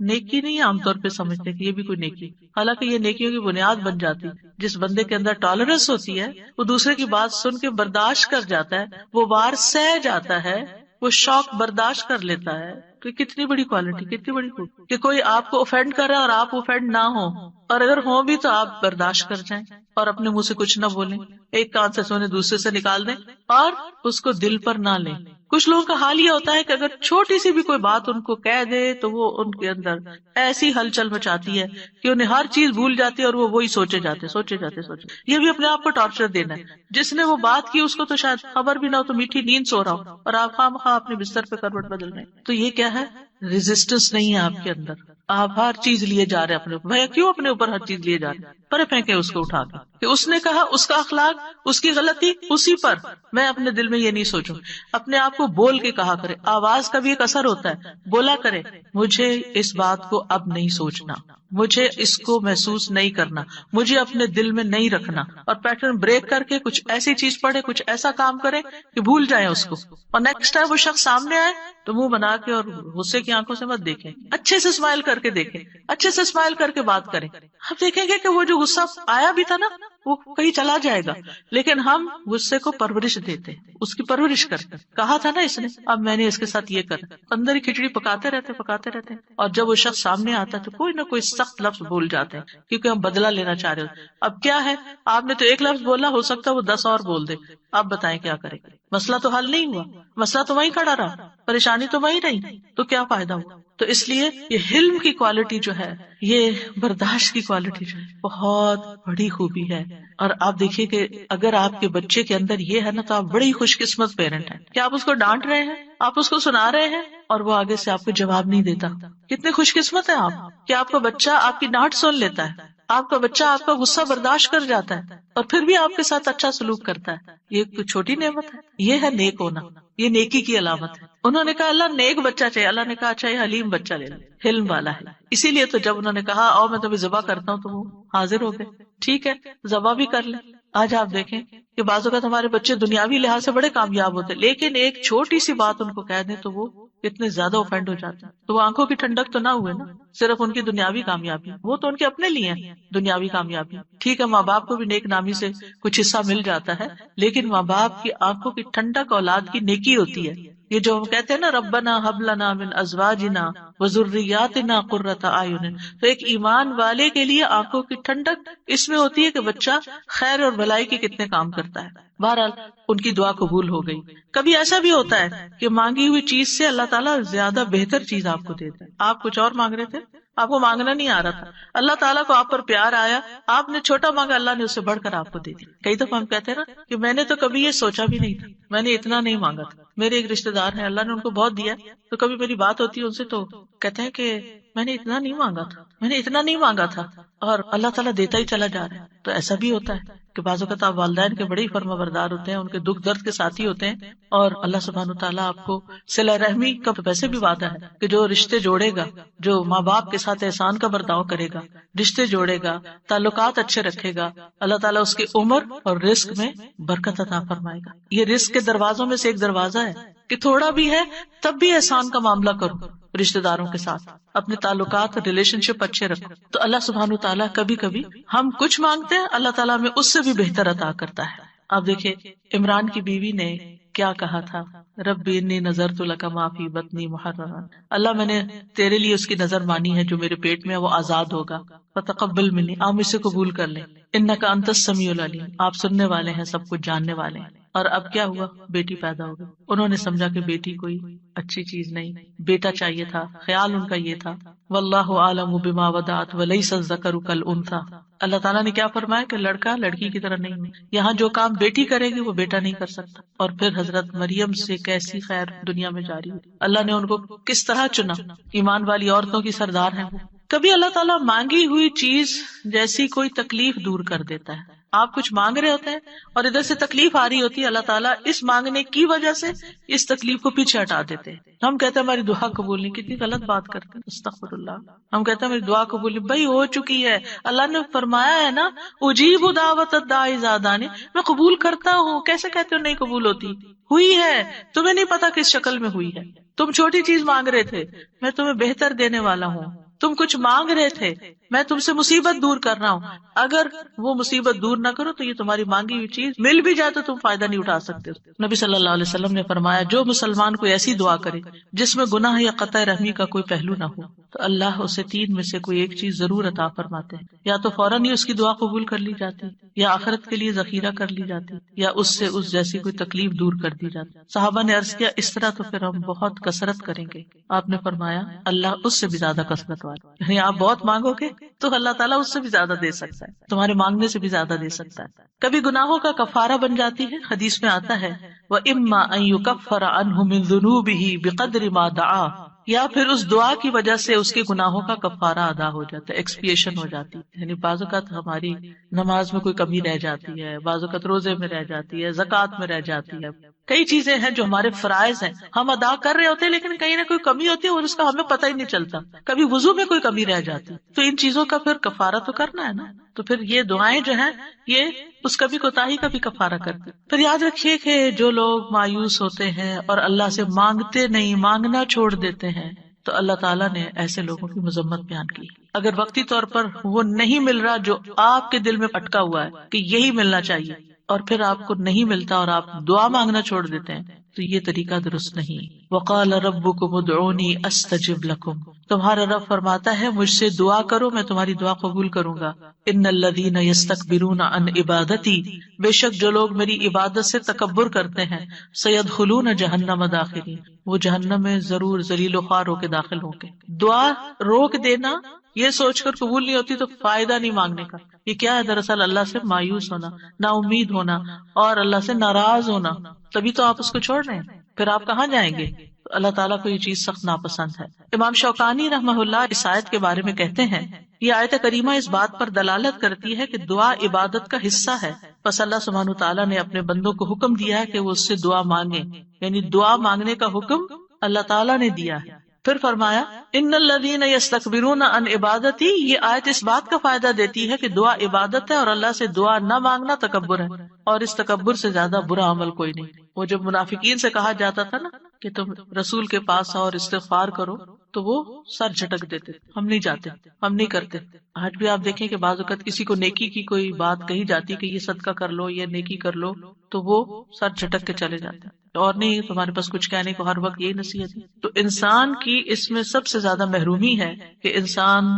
نیکی نہیں عام طور پہ سمجھتے کہ یہ بھی کوئی نیکی، حالانکہ یہ نیکیوں کی بنیاد بن جاتی. جس بندے کے اندر ٹالرنس ہوتی ہے، وہ دوسرے کی بات سن کے برداشت کر جاتا ہے، وہ وار سہ جاتا ہے، وہ شوق برداشت کر لیتا ہے. تو کتنی بڑی کوالٹی، کتنی بڑی خوب کہ کوئی آپ کو اوفینڈ کر رہا ہے اور آپ اوفینڈ نہ ہو، اور اگر ہوں بھی تو آپ برداشت کر جائیں اور اپنے منہ سے کچھ نہ بولیں، ایک کان سے سونے دوسرے سے نکال دیں اور اس کو دل پر نہ لیں. کچھ لوگوں کا حال یہ ہوتا ہے کہ اگر چھوٹی سی بھی کوئی بات ان کو کہہ دے تو وہ ان کے اندر ایسی ہلچل مچاتی ہے کہ انہیں ہر چیز بھول جاتی ہے اور وہ وہی سوچے جاتے. یہ بھی اپنے آپ کو ٹارچر دینا ہے. جس نے وہ بات کی اس کو تو شاید خبر بھی نہ ہو، تو میٹھی نیند سو رہا ہو اور آپ خواہ مخواہ اپنے بستر پہ کروٹ بدل رہے ہیں. تو یہ کیا ہے؟ ریزسٹنس نہیں ہے آپ کے اندر. آپ ہر چیز لیے جا رہے اپنے اوپر. بھیا کیوں اپنے اوپر ہر چیز لیے جا رہے؟ پر پھینکے اس کو اٹھا کے کہ اس نے کہا، اس کا اخلاق، اس کی غلطی اسی پر. میں اپنے دل میں یہ نہیں سوچوں. اپنے آپ کو بول کے کہا کرے. آواز کا بھی ایک اثر ہوتا ہے، بولا کرے مجھے اس بات کو اب نہیں سوچنا. مجھے اس کو محسوس نہیں کرنا، مجھے اپنے دل میں نہیں رکھنا، اور پیٹرن بریک کر کے کچھ ایسی چیز پڑھے، کچھ ایسا کام کرے کہ بھول جائیں اس کو، اور نیکسٹ ٹائم وہ شخص سامنے آئے تو منہ بنا کے اور غصے کی آنکھوں سے مت دیکھیں، اچھے سے اسمائل کر کے دیکھیں، اچھے سے اسمائل کر کے بات کریں. آپ دیکھیں گے کہ وہ جو غصہ آیا بھی تھا نا وہ کہیں چلا جائے گا، لیکن ہم غصے کو پرورش دیتے، اس کی پرورش کرتے. کہا تھا نا اس نے اب میں نے اس کے ساتھ یہ کر، اندر ہی کھچڑی پکاتے رہتے، اور جب وہ شخص سامنے آتا ہے تو کوئی نہ کوئی سخت لفظ بول جاتے ہیں کیونکہ ہم بدلہ لینا چاہ رہے ہوتے. اب کیا ہے، آپ نے تو ایک لفظ بولا، ہو سکتا ہے وہ 10 اور بول دے. آپ بتائیں کیا کریں؟ مسئلہ تو حل نہیں ہوا، مسئلہ تو وہیں کھڑا رہا، پریشانی تو وہیں رہی، تو کیا فائدہ ہوا؟ تو اس لیے یہ حلم کی کوالٹی جو ہے، یہ برداشت کی کوالٹی جو ہے، بہت بڑی خوبی ہے. اور آپ دیکھیے کہ اگر آپ کے بچے کے اندر یہ ہے نا تو آپ بڑی خوش قسمت پیرنٹ ہیں کہ آپ اس کو ڈانٹ رہے ہیں، آپ اس کو سنا رہے ہیں اور وہ آگے سے آپ کو جواب نہیں دیتا. کتنے خوش قسمت ہیں آپ کہ آپ کا بچہ آپ کی ڈانٹ سن لیتا ہے، آپ کا بچہ آپ کا غصہ برداشت کر جاتا ہے اور پھر بھی آپ کے ساتھ اچھا سلوک کرتا ہے. یہ کوئی چھوٹی نعمت ہے، یہ ہے نیک ہونا، یہ نیکی کی علامت ہے. انہوں نے کہا اللہ نیک بچہ چاہیے، اللہ نے کہا اچھا یہ حلیم بچہ لے لو، حلم والا ہے. اسی لیے تو جب انہوں نے کہا آؤ میں تمہیں ذبح کرتا ہوں تو وہ حاضر ہو گئے. ٹھیک ہے ذبح بھی کر لیں. آج آپ دیکھیں کہ بعض اوقات ہمارے بچے دنیاوی لحاظ سے بڑے کامیاب ہوتے ہیں، لیکن ایک چھوٹی سی بات ان کو کہہ دیں تو وہ اتنے زیادہ اوفینڈ ہو جاتے ہیں. تو وہ آنکھوں کی ٹھنڈک تو نہ ہوئے نا، صرف ان کی دنیاوی کامیابی، وہ تو ان کے اپنے لیے ہیں دنیاوی کامیابی. ٹھیک ہے ماں باپ کو بھی نیک نامی سے کچھ حصہ مل جاتا ہے، لیکن ماں باپ کی آنکھوں کی ٹھنڈک اولاد کی نیکی ہوتی ہے. یہ جو ہم کہتے ہیں نا ربنا ہب لنا من ازواجنا وذریاتنا قرۃ اعین، تو ایک ایمان والے کے لیے آنکھوں کی ٹھنڈک اس میں ہوتی ہے کہ بچہ خیر اور بھلائی کے کتنے کام کرتا ہے. بہرحال ان کی دعا قبول ہو گئی. کبھی ایسا بھی ہوتا ہے کہ مانگی ہوئی چیز سے اللہ تعالیٰ زیادہ بہتر چیز آپ کو دیتا ہے. آپ کچھ اور مانگ رہے تھے، آپ کو مانگنا نہیں آ رہا تھا، اللہ تعالیٰ کو آپ پر پیار آیا، آپ نے چھوٹا مانگا، اللہ نے اس سے بڑھ کر آپ کو دے دیا. کئی دفعہ ہم کہتے ہیں نا کہ میں نے تو کبھی یہ سوچا بھی نہیں تھا، میں نے اتنا نہیں مانگا تھا. میرے ایک رشتے دار ہیں، اللہ نے ان کو بہت دیا، تو کبھی میری بات ہوتی ہے ان سے تو کہتے ہیں کہ میں نے اتنا نہیں مانگا تھا، میں نے اتنا نہیں مانگا تھا، اور اللہ تعالیٰ دیتا ہی چلا جا رہا ہے. تو ایسا بھی ہوتا ہے کہ بعض اوقات آپ والدین کے بڑے ہی فرما بردار ہوتے ہیں، ان کے دکھ درد کے ساتھی ہوتے ہیں، اور اللہ سبحانہ تعالیٰ آپ کو صلہ رحمی کا ویسے بھی وعدہ ہے کہ جو رشتے جوڑے گا، جو ماں باپ کے ساتھ احسان کا برتاؤ کرے گا، رشتے جوڑے گا، تعلقات اچھے رکھے گا، اللہ تعالیٰ اس کی عمر اور رزق میں برکت عطا فرمائے گا. یہ رزق کے دروازوں میں سے ایک دروازہ ہے کہ تھوڑا بھی ہے تب بھی احسان کا معاملہ کرو، رشتہ داروں کے ساتھ اپنے تعلقات اور ریلیشن شپ اچھے رکھو. تو اللہ سبحانہ تعالیٰ کبھی کبھی ہم کچھ مانگتے ہیں، اللہ تعالیٰ ہمیں اس سے بھی بہتر عطا کرتا ہے. آپ دیکھیں عمران کی بیوی نے کیا کہا تھا، ربی انی نذرت لک ما فی بطنی محررا، اللہ میں نے تیرے لیے اس کی نظر مانی ہے جو میرے پیٹ میں ہے وہ آزاد ہوگا، فتقبل منی، آپ مجھ سے قبول کر لیں، انک انت السمیع العلیم، آپ سننے والے ہیں، سب کچھ جاننے والے ہیں. اور اب کیا ہوا، بیٹی پیدا ہو گئی. انہوں نے سمجھا کہ بیٹی کوئی اچھی چیز نہیں، بیٹا چاہیے تھا، خیال ان کا یہ تھا. واللہ اعلم بما وضعت ولیس الذکر کالانثی، اللہ تعالیٰ نے کیا فرمایا کہ لڑکا لڑکی کی طرح نہیں ہے، یہاں جو کام بیٹی کرے گی وہ بیٹا نہیں کر سکتا. اور پھر حضرت مریم سے کیسی خیر دنیا میں جاری ہوئی، اللہ نے ان کو کس طرح چنا، ایمان والی عورتوں کی سردار ہیں وہ. کبھی اللہ تعالیٰ مانگی ہوئی چیز جیسی کوئی تکلیف دور کر دیتا ہے. آپ کچھ مانگ رہے ہوتے ہیں اور ادھر سے تکلیف آ رہی ہوتی ہے، اللہ تعالیٰ اس مانگنے کی وجہ سے اس تکلیف کو پیچھے ہٹا دیتے ہیں. ہم کہتے ہیں ہماری دعا قبول نہیں، کتنی غلط بات کرتے ہیں، استغفر اللہ. ہم کہتے ہیں میری دعا قبول نہیں، بھائی ہو چکی ہے، اللہ نے فرمایا ہے نا اجیب دعوت الداعی اذا دعانی، میں قبول کرتا ہوں. کیسے کہتے ہو نہیں قبول ہوتی؟ ہوئی ہے، تمہیں نہیں پتا کس شکل میں ہوئی ہے. تم چھوٹی چیز مانگ رہے تھے، میں تمہیں بہتر دینے والا ہوں. تم کچھ مانگ رہے تھے، میں تم سے مصیبت دور کر رہا ہوں. اگر وہ مصیبت دور نہ کرو تو یہ تمہاری مانگی ہوئی چیز مل بھی جائے تو تم فائدہ نہیں اٹھا سکتے. نبی صلی اللہ علیہ وسلم نے فرمایا جو مسلمان کوئی ایسی دعا کرے جس میں گناہ یا قطع رحمی کا کوئی پہلو نہ ہو تو اللہ اسے 3 میں سے کوئی ایک چیز ضرور عطا فرماتے ہیں. یا تو فوراً ہی اس کی دعا قبول کر لی جاتی، یا آخرت کے لیے ذخیرہ کر لی جاتی، یا اس سے اس جیسی کوئی تکلیف دور کر دی جاتی. صحابہ نے عرض کیا اس طرح تو پھر ہم بہت کثرت کریں گے. آپ نے فرمایا اللہ اس سے بھی زیادہ کثرت والا، یعنی آپ بہت مانگو گے تو اللہ تعالیٰ اس سے بھی زیادہ دے سکتا ہے، تمہارے مانگنے سے بھی زیادہ دے سکتا ہے. کبھی گناہوں کا کفارہ بن جاتی ہے، حدیث میں آتا ہے وَإِمَّا أَن يُكَفَّرَ عَنْهُ مِن ذُنُوبِهِ بِقَدْرِ مَا دَعَا، یا پھر اس دعا کی وجہ سے اس کے گناہوں کا کفارہ ادا ہو جاتا ہے، ایکسپیشن ہو جاتی ہے. یعنی بعض اوقات ہماری نماز میں کوئی کمی رہ جاتی ہے، بعض اوقات روزے میں رہ جاتی ہے، زکوٰۃ میں رہ جاتی ہے، کئی چیزیں ہیں جو ہمارے فرائض ہیں، ہم ادا کر رہے ہوتے ہیں لیکن کہیں نہ کوئی کمی ہوتی ہے اور اس کا ہمیں پتہ ہی نہیں چلتا. کبھی وضو میں کوئی کمی رہ جاتی، تو ان چیزوں کا پھر کفارہ تو کرنا ہے نا. تو پھر یہ دعائیں جو ہیں یہ اس کبھی کوتاہی کا بھی کفارہ کرتی. پھر یاد رکھیے کہ جو لوگ مایوس ہوتے ہیں اور اللہ سے مانگتے نہیں، مانگنا چھوڑ دیتے ہیں، تو اللہ تعالیٰ نے ایسے لوگوں کی مذمت بیان کی. اگر وقتی طور پر وہ نہیں مل رہا جو آپ کے دل میں اٹکا ہوا ہے کہ یہی ملنا چاہیے، اور پھر آپ کو نہیں ملتا اور آپ دعا مانگنا چھوڑ دیتے ہیں، تو یہ طریقہ درست نہیں. وقال ربکم ادعونی استجب لکم، تمہارا رب فرماتا ہے مجھ سے دعا کرو میں تمہاری دعا قبول کروں گا. ان الذین یستکبرون عن عبادتی، بے شک جو لوگ میری عبادت سے تکبر کرتے ہیں، سیدخلون جہنم داخلین، وہ جہنم میں ضرور ذلیل و خوار ہو کے داخل ہوں گے. دعا روک دینا یہ سوچ کر قبول نہیں ہوتی تو فائدہ نہیں مانگنے کا. یہ کیا ہے؟ دراصل اللہ سے مایوس ہونا، نا امید ہونا اور اللہ سے ناراض ہونا. تبھی تو آپ اس کو چھوڑ رہے ہیں، پھر آپ کہاں جائیں گے؟ تو اللہ تعالیٰ کو یہ چیز سخت ناپسند ہے. امام شوکانی رحمہ اللہ اس آیت کے بارے میں کہتے ہیں، یہ آیت کریمہ اس بات پر دلالت کرتی ہے کہ دعا عبادت کا حصہ ہے، بس اللہ سبحانہ تعالیٰ نے اپنے بندوں کو حکم دیا ہے کہ وہ اس سے دعا مانگیں، یعنی دعا مانگنے کا حکم اللہ تعالیٰ نے دیا ہے. پھر فرمایا ان الذین یستکبرون عن عبادتی، یہ آیت اس بات کا فائدہ دیتی ہے کہ دعا عبادت ہے اور اللہ سے دعا نہ مانگنا تکبر ہے، اور اس تکبر سے زیادہ برا عمل کوئی نہیں. وہ جب منافقین سے کہا جاتا تھا نا کہ تم رسول کے پاس آؤ اور استغفار کرو، تو وہ سر جھٹک دیتے، ہم نہیں جاتے، ہم نہیں کرتے. آج بھی آپ دیکھیں کہ بعض اوقات کسی کو نیکی کی کوئی بات کہی جاتی کہ یہ صدقہ کر لو، یہ نیکی کر لو، تو وہ سر جھٹک کے چلے جاتے ہیں، اور نہیں تمہارے پاس کچھ کہنے کو، ہر وقت یہی نصیحت ہے. تو انسان کی اس میں سب سے زیادہ محرومی ہے کہ انسان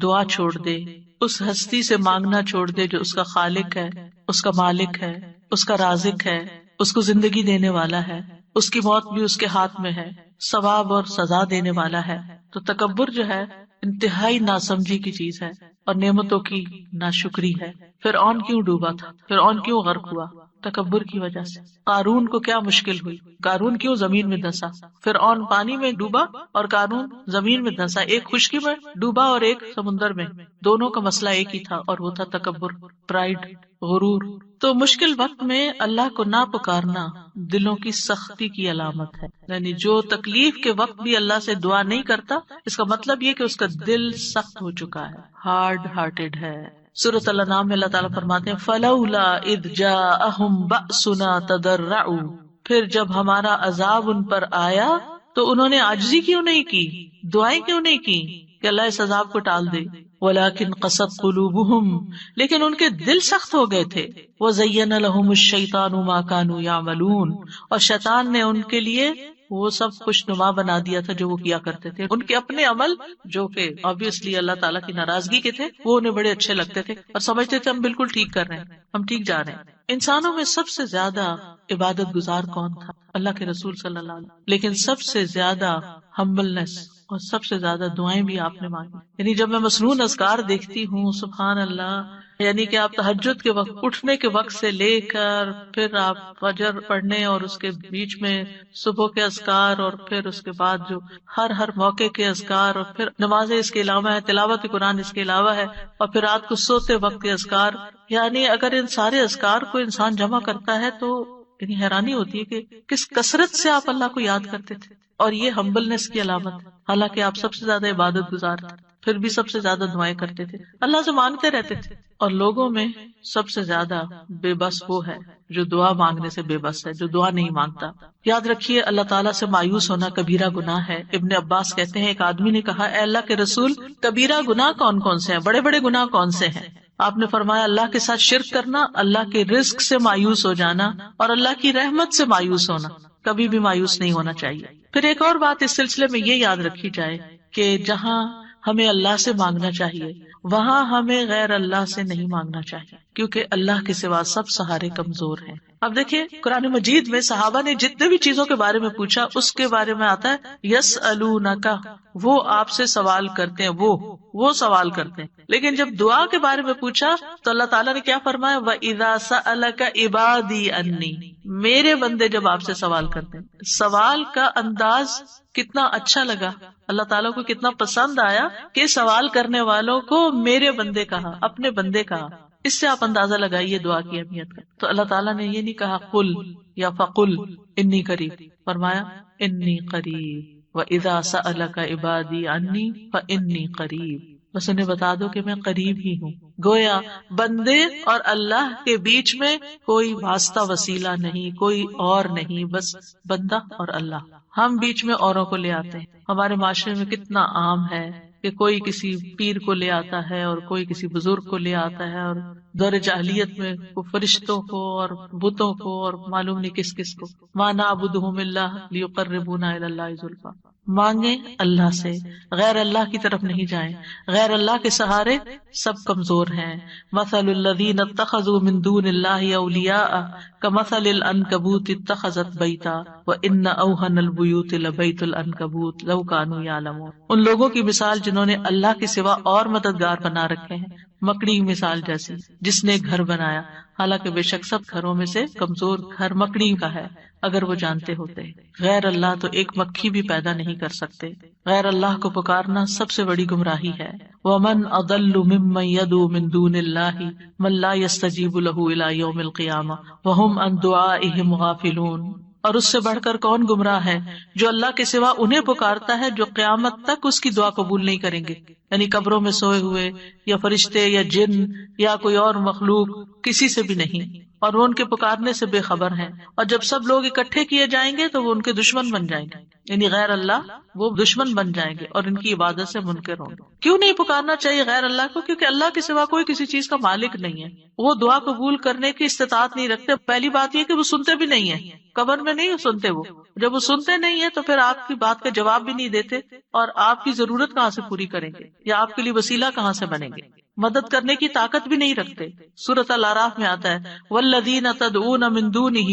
دعا چھوڑ دے، اس ہستی سے مانگنا چھوڑ دے جو اس کا خالق ہے، اس کا مالک ہے، اس کا رازق ہے، اس کو زندگی دینے والا ہے، اس کی موت بھی اس کے ہاتھ میں ہے، ثواب اور سزا دینے والا ہے. تو تکبر جو ہے انتہائی ناسمجھی کی چیز ہے اور نعمتوں کی ناشکری ہے. فرعون کیوں ڈوبا تھا؟ فرعون کیوں غرق ہوا؟ تکبر کی وجہ سے. قارون کو کیا مشکل ہوئی؟ قارون کیوں زمین میں دھنسا؟ فرعون پانی میں ڈوبا اور قارون زمین میں دھنسا. ایک خشکی میں ڈوبا اور ایک سمندر میں، دونوں کا مسئلہ ایک ہی تھا اور وہ تھا تکبر، پرائڈ، غرور. تو مشکل وقت میں اللہ کو نہ پکارنا دلوں کی سختی کی علامت ہے. یعنی جو تکلیف کے وقت بھی اللہ سے دعا نہیں کرتا، اس کا مطلب یہ کہ اس کا دل سخت ہو چکا ہے، ہارڈ ہارٹیڈ ہے. سورۃ الانعام میں اللہ تعالیٰ فرماتے ہیں فَلَوْلَا إِذْ جَاءَهُمْ بَأْسُنَا تَضَرَّعُوا، پھر جب ہمارا عذاب ان پر آیا تو انہوں نے عاجزی کیوں نہیں کی، دعائیں کیوں نہیں کی کہ اللہ اس عذاب کو ٹال دے. وَلَكِنْ قَسَتْ قُلُوبُهُمْ، لیکن ان کے دل سخت ہو گئے تھے. وَزَيَّنَ لَهُمُ الشَّيْطَانُ مَا كَانُوا يَعْمَلُونَ، اور شیطان نے ان کے لیے وہ سب خوشنما بنا دیا تھا جو وہ کیا کرتے تھے. ان کے اپنے عمل جو کہ obviously اللہ تعالیٰ کی ناراضگی کے تھے، وہ انہیں بڑے اچھے لگتے تھے اور سمجھتے تھے ہم بالکل ٹھیک کر رہے ہیں، ہم ٹھیک جا رہے ہیں. انسانوں میں سب سے زیادہ عبادت گزار کون تھا؟ اللہ کے رسول صلی اللہ علیہ وسلم. لیکن سب سے زیادہ ہمبلنس اور سب سے زیادہ دعائیں بھی آپ نے مانگی. یعنی جب میں مسنون اذکار دیکھتی ہوں، سبحان اللہ، یعنی کہ آپ تہجد کے وقت اٹھنے کے وقت سے لے کر پھر آپ فجر پڑھنے اور اس کے بیچ میں صبح کے اذکار اور پھر اس کے بعد جو ہر موقع کے اذکار اور پھر نمازیں اس کے علاوہ ہے، تلاوت قرآن اس کے علاوہ ہے، اور پھر رات کو سوتے وقت کے اذکار. یعنی اگر ان سارے اذکار کو انسان جمع کرتا ہے تو یعنی حیرانی ہوتی ہے کہ کس کثرت سے آپ اللہ کو یاد کرتے تھے. اور یہ ہمبلنس کی علامت ہے. حالانکہ آپ سب سے زیادہ عبادت گزار تھے، پھر بھی سب سے زیادہ دعائیں کرتے تھے، اللہ سے مانگتے رہتے تھے. اور لوگوں میں سب سے زیادہ بے بس وہ ہے جو دعا مانگنے سے بے بس ہے، جو دعا نہیں مانگتا. یاد رکھیے اللہ تعالیٰ سے مایوس ہونا کبیرہ گناہ ہے. ابن عباس کہتے ہیں ایک آدمی نے کہا اے اللہ کے رسول، کبیرہ گناہ کون کون سے ہیں، بڑے بڑے گناہ کون سے ہیں؟ آپ نے فرمایا اللہ کے ساتھ شرک کرنا، اللہ کے رزق سے مایوس ہو جانا اور اللہ کی رحمت سے مایوس ہونا. کبھی بھی مایوس نہیں ہونا چاہیے. پھر ایک اور بات اس سلسلے میں یہ یاد رکھی جائے کہ جہاں ہمیں اللہ سے مانگنا چاہیے وہاں ہمیں غیر اللہ سے نہیں مانگنا چاہیے، کیونکہ اللہ کے سوا سب سہارے کمزور ہیں. اب دیکھیں قرآن مجید میں صحابہ نے جتنے بھی چیزوں کے بارے میں پوچھا اس کے بارے میں آتا ہے یسألونک، وہ آپ سے سوال کرتے ہیں، وہ سوال کرتے ہیں. لیکن جب دعا کے بارے میں پوچھا تو اللہ تعالیٰ نے کیا فرمایا، وَإِذَا سَأَلَكَ عِبَادِي عَنِّي، میرے بندے جب آپ سے سوال کرتے ہیں. سوال کا انداز کتنا اچھا لگا، اللہ تعالیٰ کو کتنا پسند آیا کہ سوال کرنے والوں کو میرے بندے کہا، اپنے بندے کہا. اس سے آپ اندازہ لگائیے دعا کی اہمیت کا. تو اللہ تعالیٰ نے یہ نہیں کہا قل یا فقل انی قریب، فرمایا انی قریب وَإِذَا سَأَلَكَ عِبَادِي عَنِّي فَإِنِّي قَرِيبٌ، بس انہیں بتا دو کہ میں قریب ہی ہوں. گویا بندے اور اللہ کے بیچ میں کوئی واسطہ وسیلہ نہیں، کوئی اور نہیں، بس بندہ اور اللہ. ہم بیچ میں اوروں کو لے آتے ہیں. ہمارے معاشرے میں کتنا عام ہے کہ کوئی کسی پیر کو لے آتا ہے اور کوئی کسی بزرگ کو لے آتا ہے، اور دور جاہلیت میں فرشتوں کو اور بتوں کو اور معلوم نہیں کس کس کو. مَا نَعْبُدُهُمْ إِلَّا لِيُقَرِّبُونَا إِلَى اللَّهِ زُلْفَىٰ، مانگیں اللہ سے، غیر اللہ کی طرف نہیں جائیں. غیر اللہ کے سہارے سب کمزور ہیں. مثل الذین اتخذوا من دون اللہ اولیاء کمثل العنکبوت اتخذت بیتا وان اوہن البیوت لبیت العنکبوت لو کانوا یعلمون. ان لوگوں کی مثال جنہوں نے اللہ کے سوا اور مددگار بنا رکھے ہیں، مکڑی کی مثال جیسی جس نے ایک گھر بنایا، حالانکہ بے شک سب گھروں میں سے کمزور گھر مکڑی کا ہے اگر وہ جانتے ہوتے. غیر اللہ تو ایک مکھی بھی پیدا نہیں کر سکتے. غیر اللہ کو پکارنا سب سے بڑی گمراہی ہے. وَمَنْ أَضَلُّ مِمَّنْ يَدْعُو مِن دُونِ اللَّهِ مَن لَّا يَسْتَجِيبُ لَهُ إِلَىٰ يَوْمِ الْقِيَامَةِ وَهُمْ عَن دُعَائِهِمْ غَافِلُونَ. اور اس سے بڑھ کر کون گمراہ ہے جو اللہ کے سوا انہیں پکارتا ہے جو قیامت تک اس کی دعا قبول نہیں کریں گے. یعنی قبروں میں سوئے ہوئے یا فرشتے یا جن یا کوئی اور مخلوق، کسی سے بھی نہیں، اور وہ ان کے پکارنے سے بے خبر ہیں. اور جب سب لوگ اکٹھے کیے جائیں گے تو وہ ان کے دشمن بن جائیں گے، یعنی غیر اللہ وہ دشمن بن جائیں گے اور ان کی عبادت سے منکر ہوں گے. کیوں نہیں پکارنا چاہیے غیر اللہ کو؟ کیونکہ اللہ کے سوا کوئی کسی چیز کا مالک نہیں ہے. وہ دعا قبول کرنے کی استطاعت نہیں رکھتے. پہلی بات یہ کہ وہ سنتے بھی نہیں ہیں، قبر میں نہیں سنتے. وہ جب وہ سنتے نہیں ہیں تو پھر آپ کی بات کا جواب بھی نہیں دیتے، اور آپ کی ضرورت کہاں سے پوری کریں گے یا آپ کے لیے وسیلہ کہاں سے بنیں گے. مدد کرنے کی طاقت بھی نہیں رکھتے. سورۃ الاعراف میں آتا ہے والذین تدعون من دونہ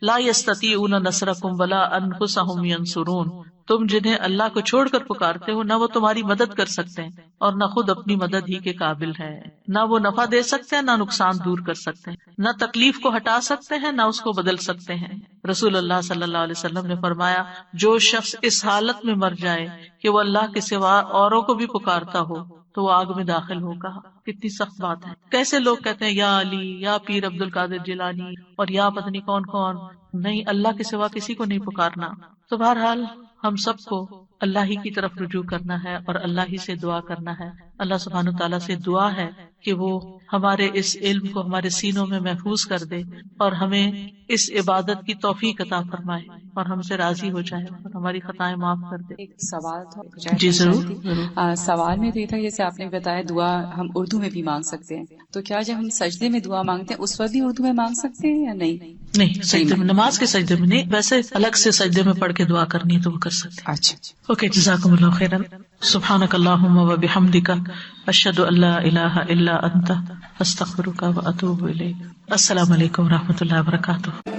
لا یستطیعون نصرکم ولا انفسہم ینصرون. تم جنہیں اللہ کو چھوڑ کر پکارتے ہو، نہ وہ تمہاری مدد کر سکتے ہیں اور نہ خود اپنی مدد ہی کے قابل ہے. نہ وہ نفع دے سکتے ہیں، نہ نقصان دور کر سکتے ہیں، نہ تکلیف کو ہٹا سکتے ہیں، نہ اس کو بدل سکتے ہیں. رسول اللہ صلی اللہ علیہ وسلم نے فرمایا جو شخص اس حالت میں مر جائے کہ وہ اللہ کے سوا اوروں کو بھی پکارتا ہو تو وہ آگ میں داخل ہوگا. کتنی سخت بات ہے. کیسے لوگ کہتے ہیں یا علی، یا پیر عبد القادر جیلانی، اور یا پتہ نہیں کون کون. نہیں، اللہ کے سوا کسی کو نہیں پکارنا. تو بہرحال ہم سب کو اللہ ہی کی طرف رجوع کرنا ہے اور اللہ ہی سے دعا کرنا ہے. اللہ سبحانہ تعالیٰ سے دعا ہے کہ وہ ہمارے اس علم کو ہمارے سینوں میں محفوظ کر دے اور ہمیں اس عبادت کی توفیق عطا فرمائے اور ہم سے راضی ہو جائے اور ہماری خطائیں معاف کر دے. ایک سوال تھا. جی ضرور. سوال میں تو یہ تھا جیسے آپ نے بتایا دعا ہم اردو میں بھی مانگ سکتے ہیں، تو کیا جب ہم سجدے میں دعا مانگتے ہیں اس وقت بھی اردو میں مانگ سکتے ہیں یا نہیں؟ نہیں، سجدے میں، نماز کے سجدے میں نہیں، ویسے الگ سے سجدے میں پڑھ کے دعا کرنی ہے تو وہ کر سکتے ہیں. اچھا، اوکے، جزاکم اللہ خیرا. سبحانک اللہم و بحمدک اشہد ان لا الہ الا انت استغفرک و اتوب الیک. السلام علیکم و رحمۃ اللہ وبرکاتہ.